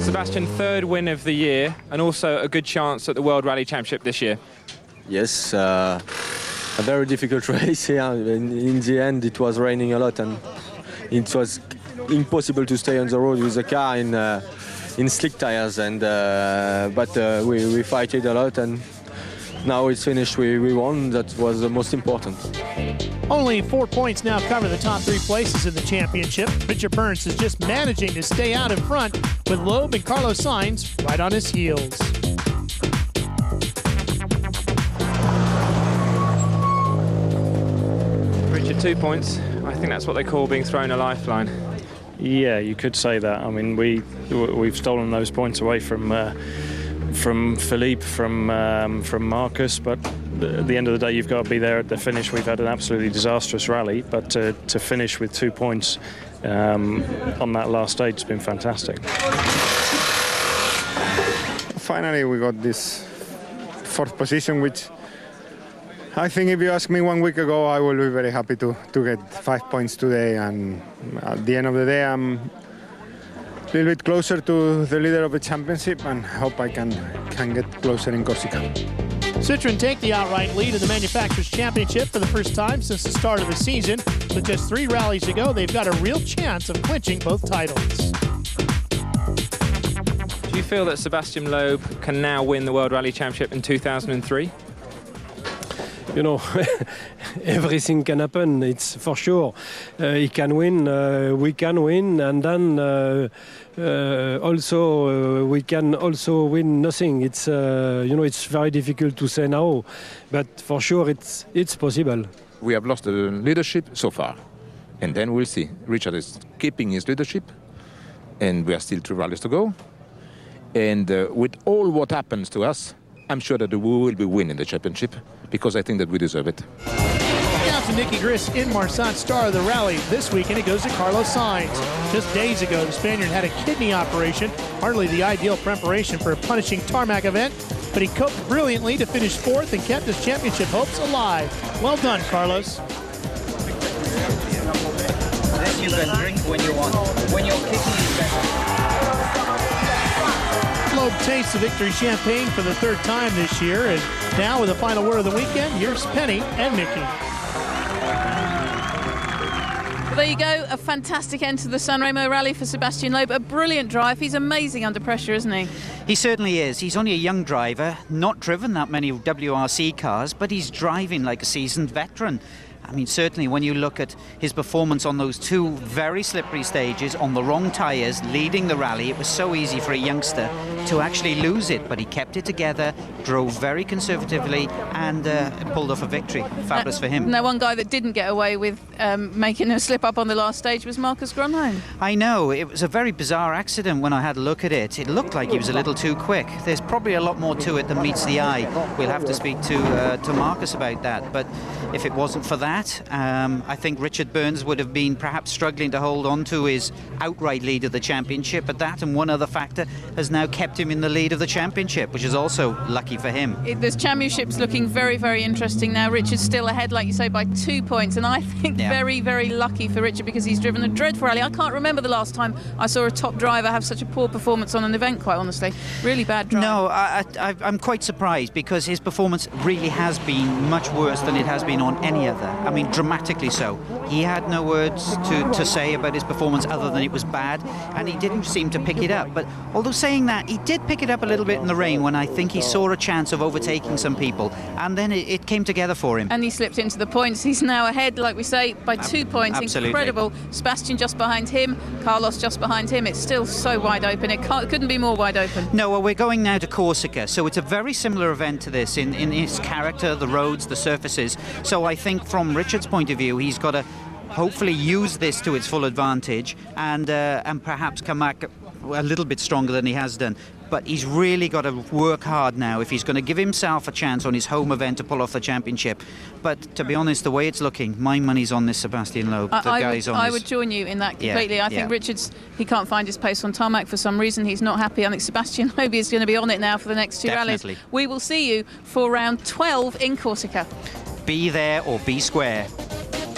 Sebastian, third win of the year, and also a good chance at the World Rally Championship this year.
Yes, a very difficult race here. In the end, it was raining a lot, and it was impossible to stay on the road with the car in slick tires. And but we fighted a lot, and now it's finished. We won. That was the most important.
Only 4 points now cover the top 3 places in the championship. Richard Burns is just managing to stay out in front with Loeb and Carlos Sainz right on his heels.
Richard, 2 points. I think that's what they call being thrown a lifeline.
Yeah, you could say that. I mean, we've stolen those points away from Philippe, from Marcus, but at the end of the day, you've got to be there at the finish. We've had an absolutely disastrous rally, but to finish with 2 points on that last stage has been fantastic.
Finally, we got this 4th position, which I think if you asked me 1 week ago, I will be very happy to get 5 points today. And at the end of the day, I'm a little bit closer to the leader of the championship and hope I can get closer in Corsica.
Citroën take the outright lead in the Manufacturers' Championship for the first time since the start of the season. With just 3 rallies to go, they've got a real chance of clinching both titles.
Do you feel that Sebastian Loeb can now win the World Rally Championship in 2003?
You know, everything can happen, it's for sure. He can win, we can win, and then also we can also win nothing. It's, you know, it's very difficult to say now, but for sure it's possible.
We have lost the leadership so far, and then we'll see. Richard is keeping his leadership, and we are still 2 rallies to go. And with all what happens to us, I'm sure that we will be winning the championship, because I think that we deserve it.
Now to Nicky Gris in Marsan, star of the rally this week, and it goes to Carlos Sainz. Just days ago, the Spaniard had a kidney operation, hardly the ideal preparation for a punishing tarmac event, but he coped brilliantly to finish 4th and kept his championship hopes alive. Well done, Carlos.
This you can drink when you want. When your kidney is better.
Loeb tastes the victory champagne for the 3rd time this year, and now with the final word of the weekend, here's Penny and Mickey.
Well, there you go, a fantastic end to the Sanremo rally for Sebastian Loeb. A brilliant drive. He's amazing under pressure, isn't he?
He certainly is. He's only a young driver, not driven that many WRC cars, but he's driving like a seasoned veteran. I mean, certainly when you look at his performance on those 2 very slippery stages on the wrong tyres, leading the rally, it was so easy for a youngster to actually lose it, but he kept it together, drove very conservatively, and pulled off a victory. Fabulous for him.
Now, one guy that didn't get away with making a slip up on the last stage was Marcus Grönholm.
I know, it was a very bizarre accident when I had a look at it. It looked like he was a little too quick. There's probably a lot more to it than meets the eye. We'll have to speak to Marcus about that, but if it wasn't for that, I think Richard Burns would have been perhaps struggling to hold on to his outright lead of the championship, but that and one other factor has now kept him in the lead of the championship, which is also lucky for him.
This championship's looking very, very interesting now. Richard's still ahead, like you say, by 2 points, and I think very, very lucky for Richard because he's driven a dreadful rally. I can't remember the last time I saw a top driver have such a poor performance on an event, quite honestly. Really bad drive.
No, I'm quite surprised because his performance really has been much worse than it has been on any other. I mean, dramatically so. He had no words to say about his performance other than it was bad, and he didn't seem to pick it up. But although saying that, he did pick it up a little bit in the rain when I think he saw a chance of overtaking some people, and then it came together for him.
And he slipped into the points. He's now ahead, like we say, by 2 points.
Absolutely.
Incredible. Sebastian just behind him, Carlos just behind him. It's still so wide open. It couldn't be more wide open.
No, well, we're going now to Corsica, so it's a very similar event to this in its character, the roads, the surfaces. So I think from Richard's point of view, he's got to hopefully use this to its full advantage and perhaps come back a little bit stronger than he has done. but he's really got to work hard now if he's going to give himself a chance on his home event to pull off the championship. But to be honest, the way it's looking, my money's on this Sebastian Loeb.
I would join you in that completely.
Yeah,
I think Richards, he can't find his pace on tarmac for some reason. He's not happy. I think Sebastian Loeb is going to be on it now for the next two
Definitely.
rallies. We will see you for round 12 in Corsica.
Be there or be square.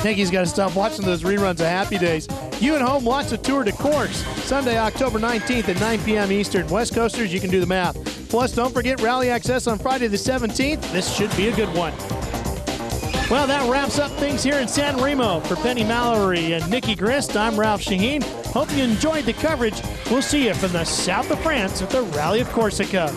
Nicky's got to stop watching those reruns of Happy Days. You at home, watch the Tour de Course. Sunday, October 19th at 9 p.m. Eastern. West Coasters, you can do the math. Plus, don't forget Rally Access on Friday the 17th. This should be a good one. Well, that wraps up things here in San Remo. For Penny Mallory and Nicky Grist, I'm Ralph Shaheen. Hope you enjoyed the coverage. We'll see you from the south of France at the Rally of Corsica.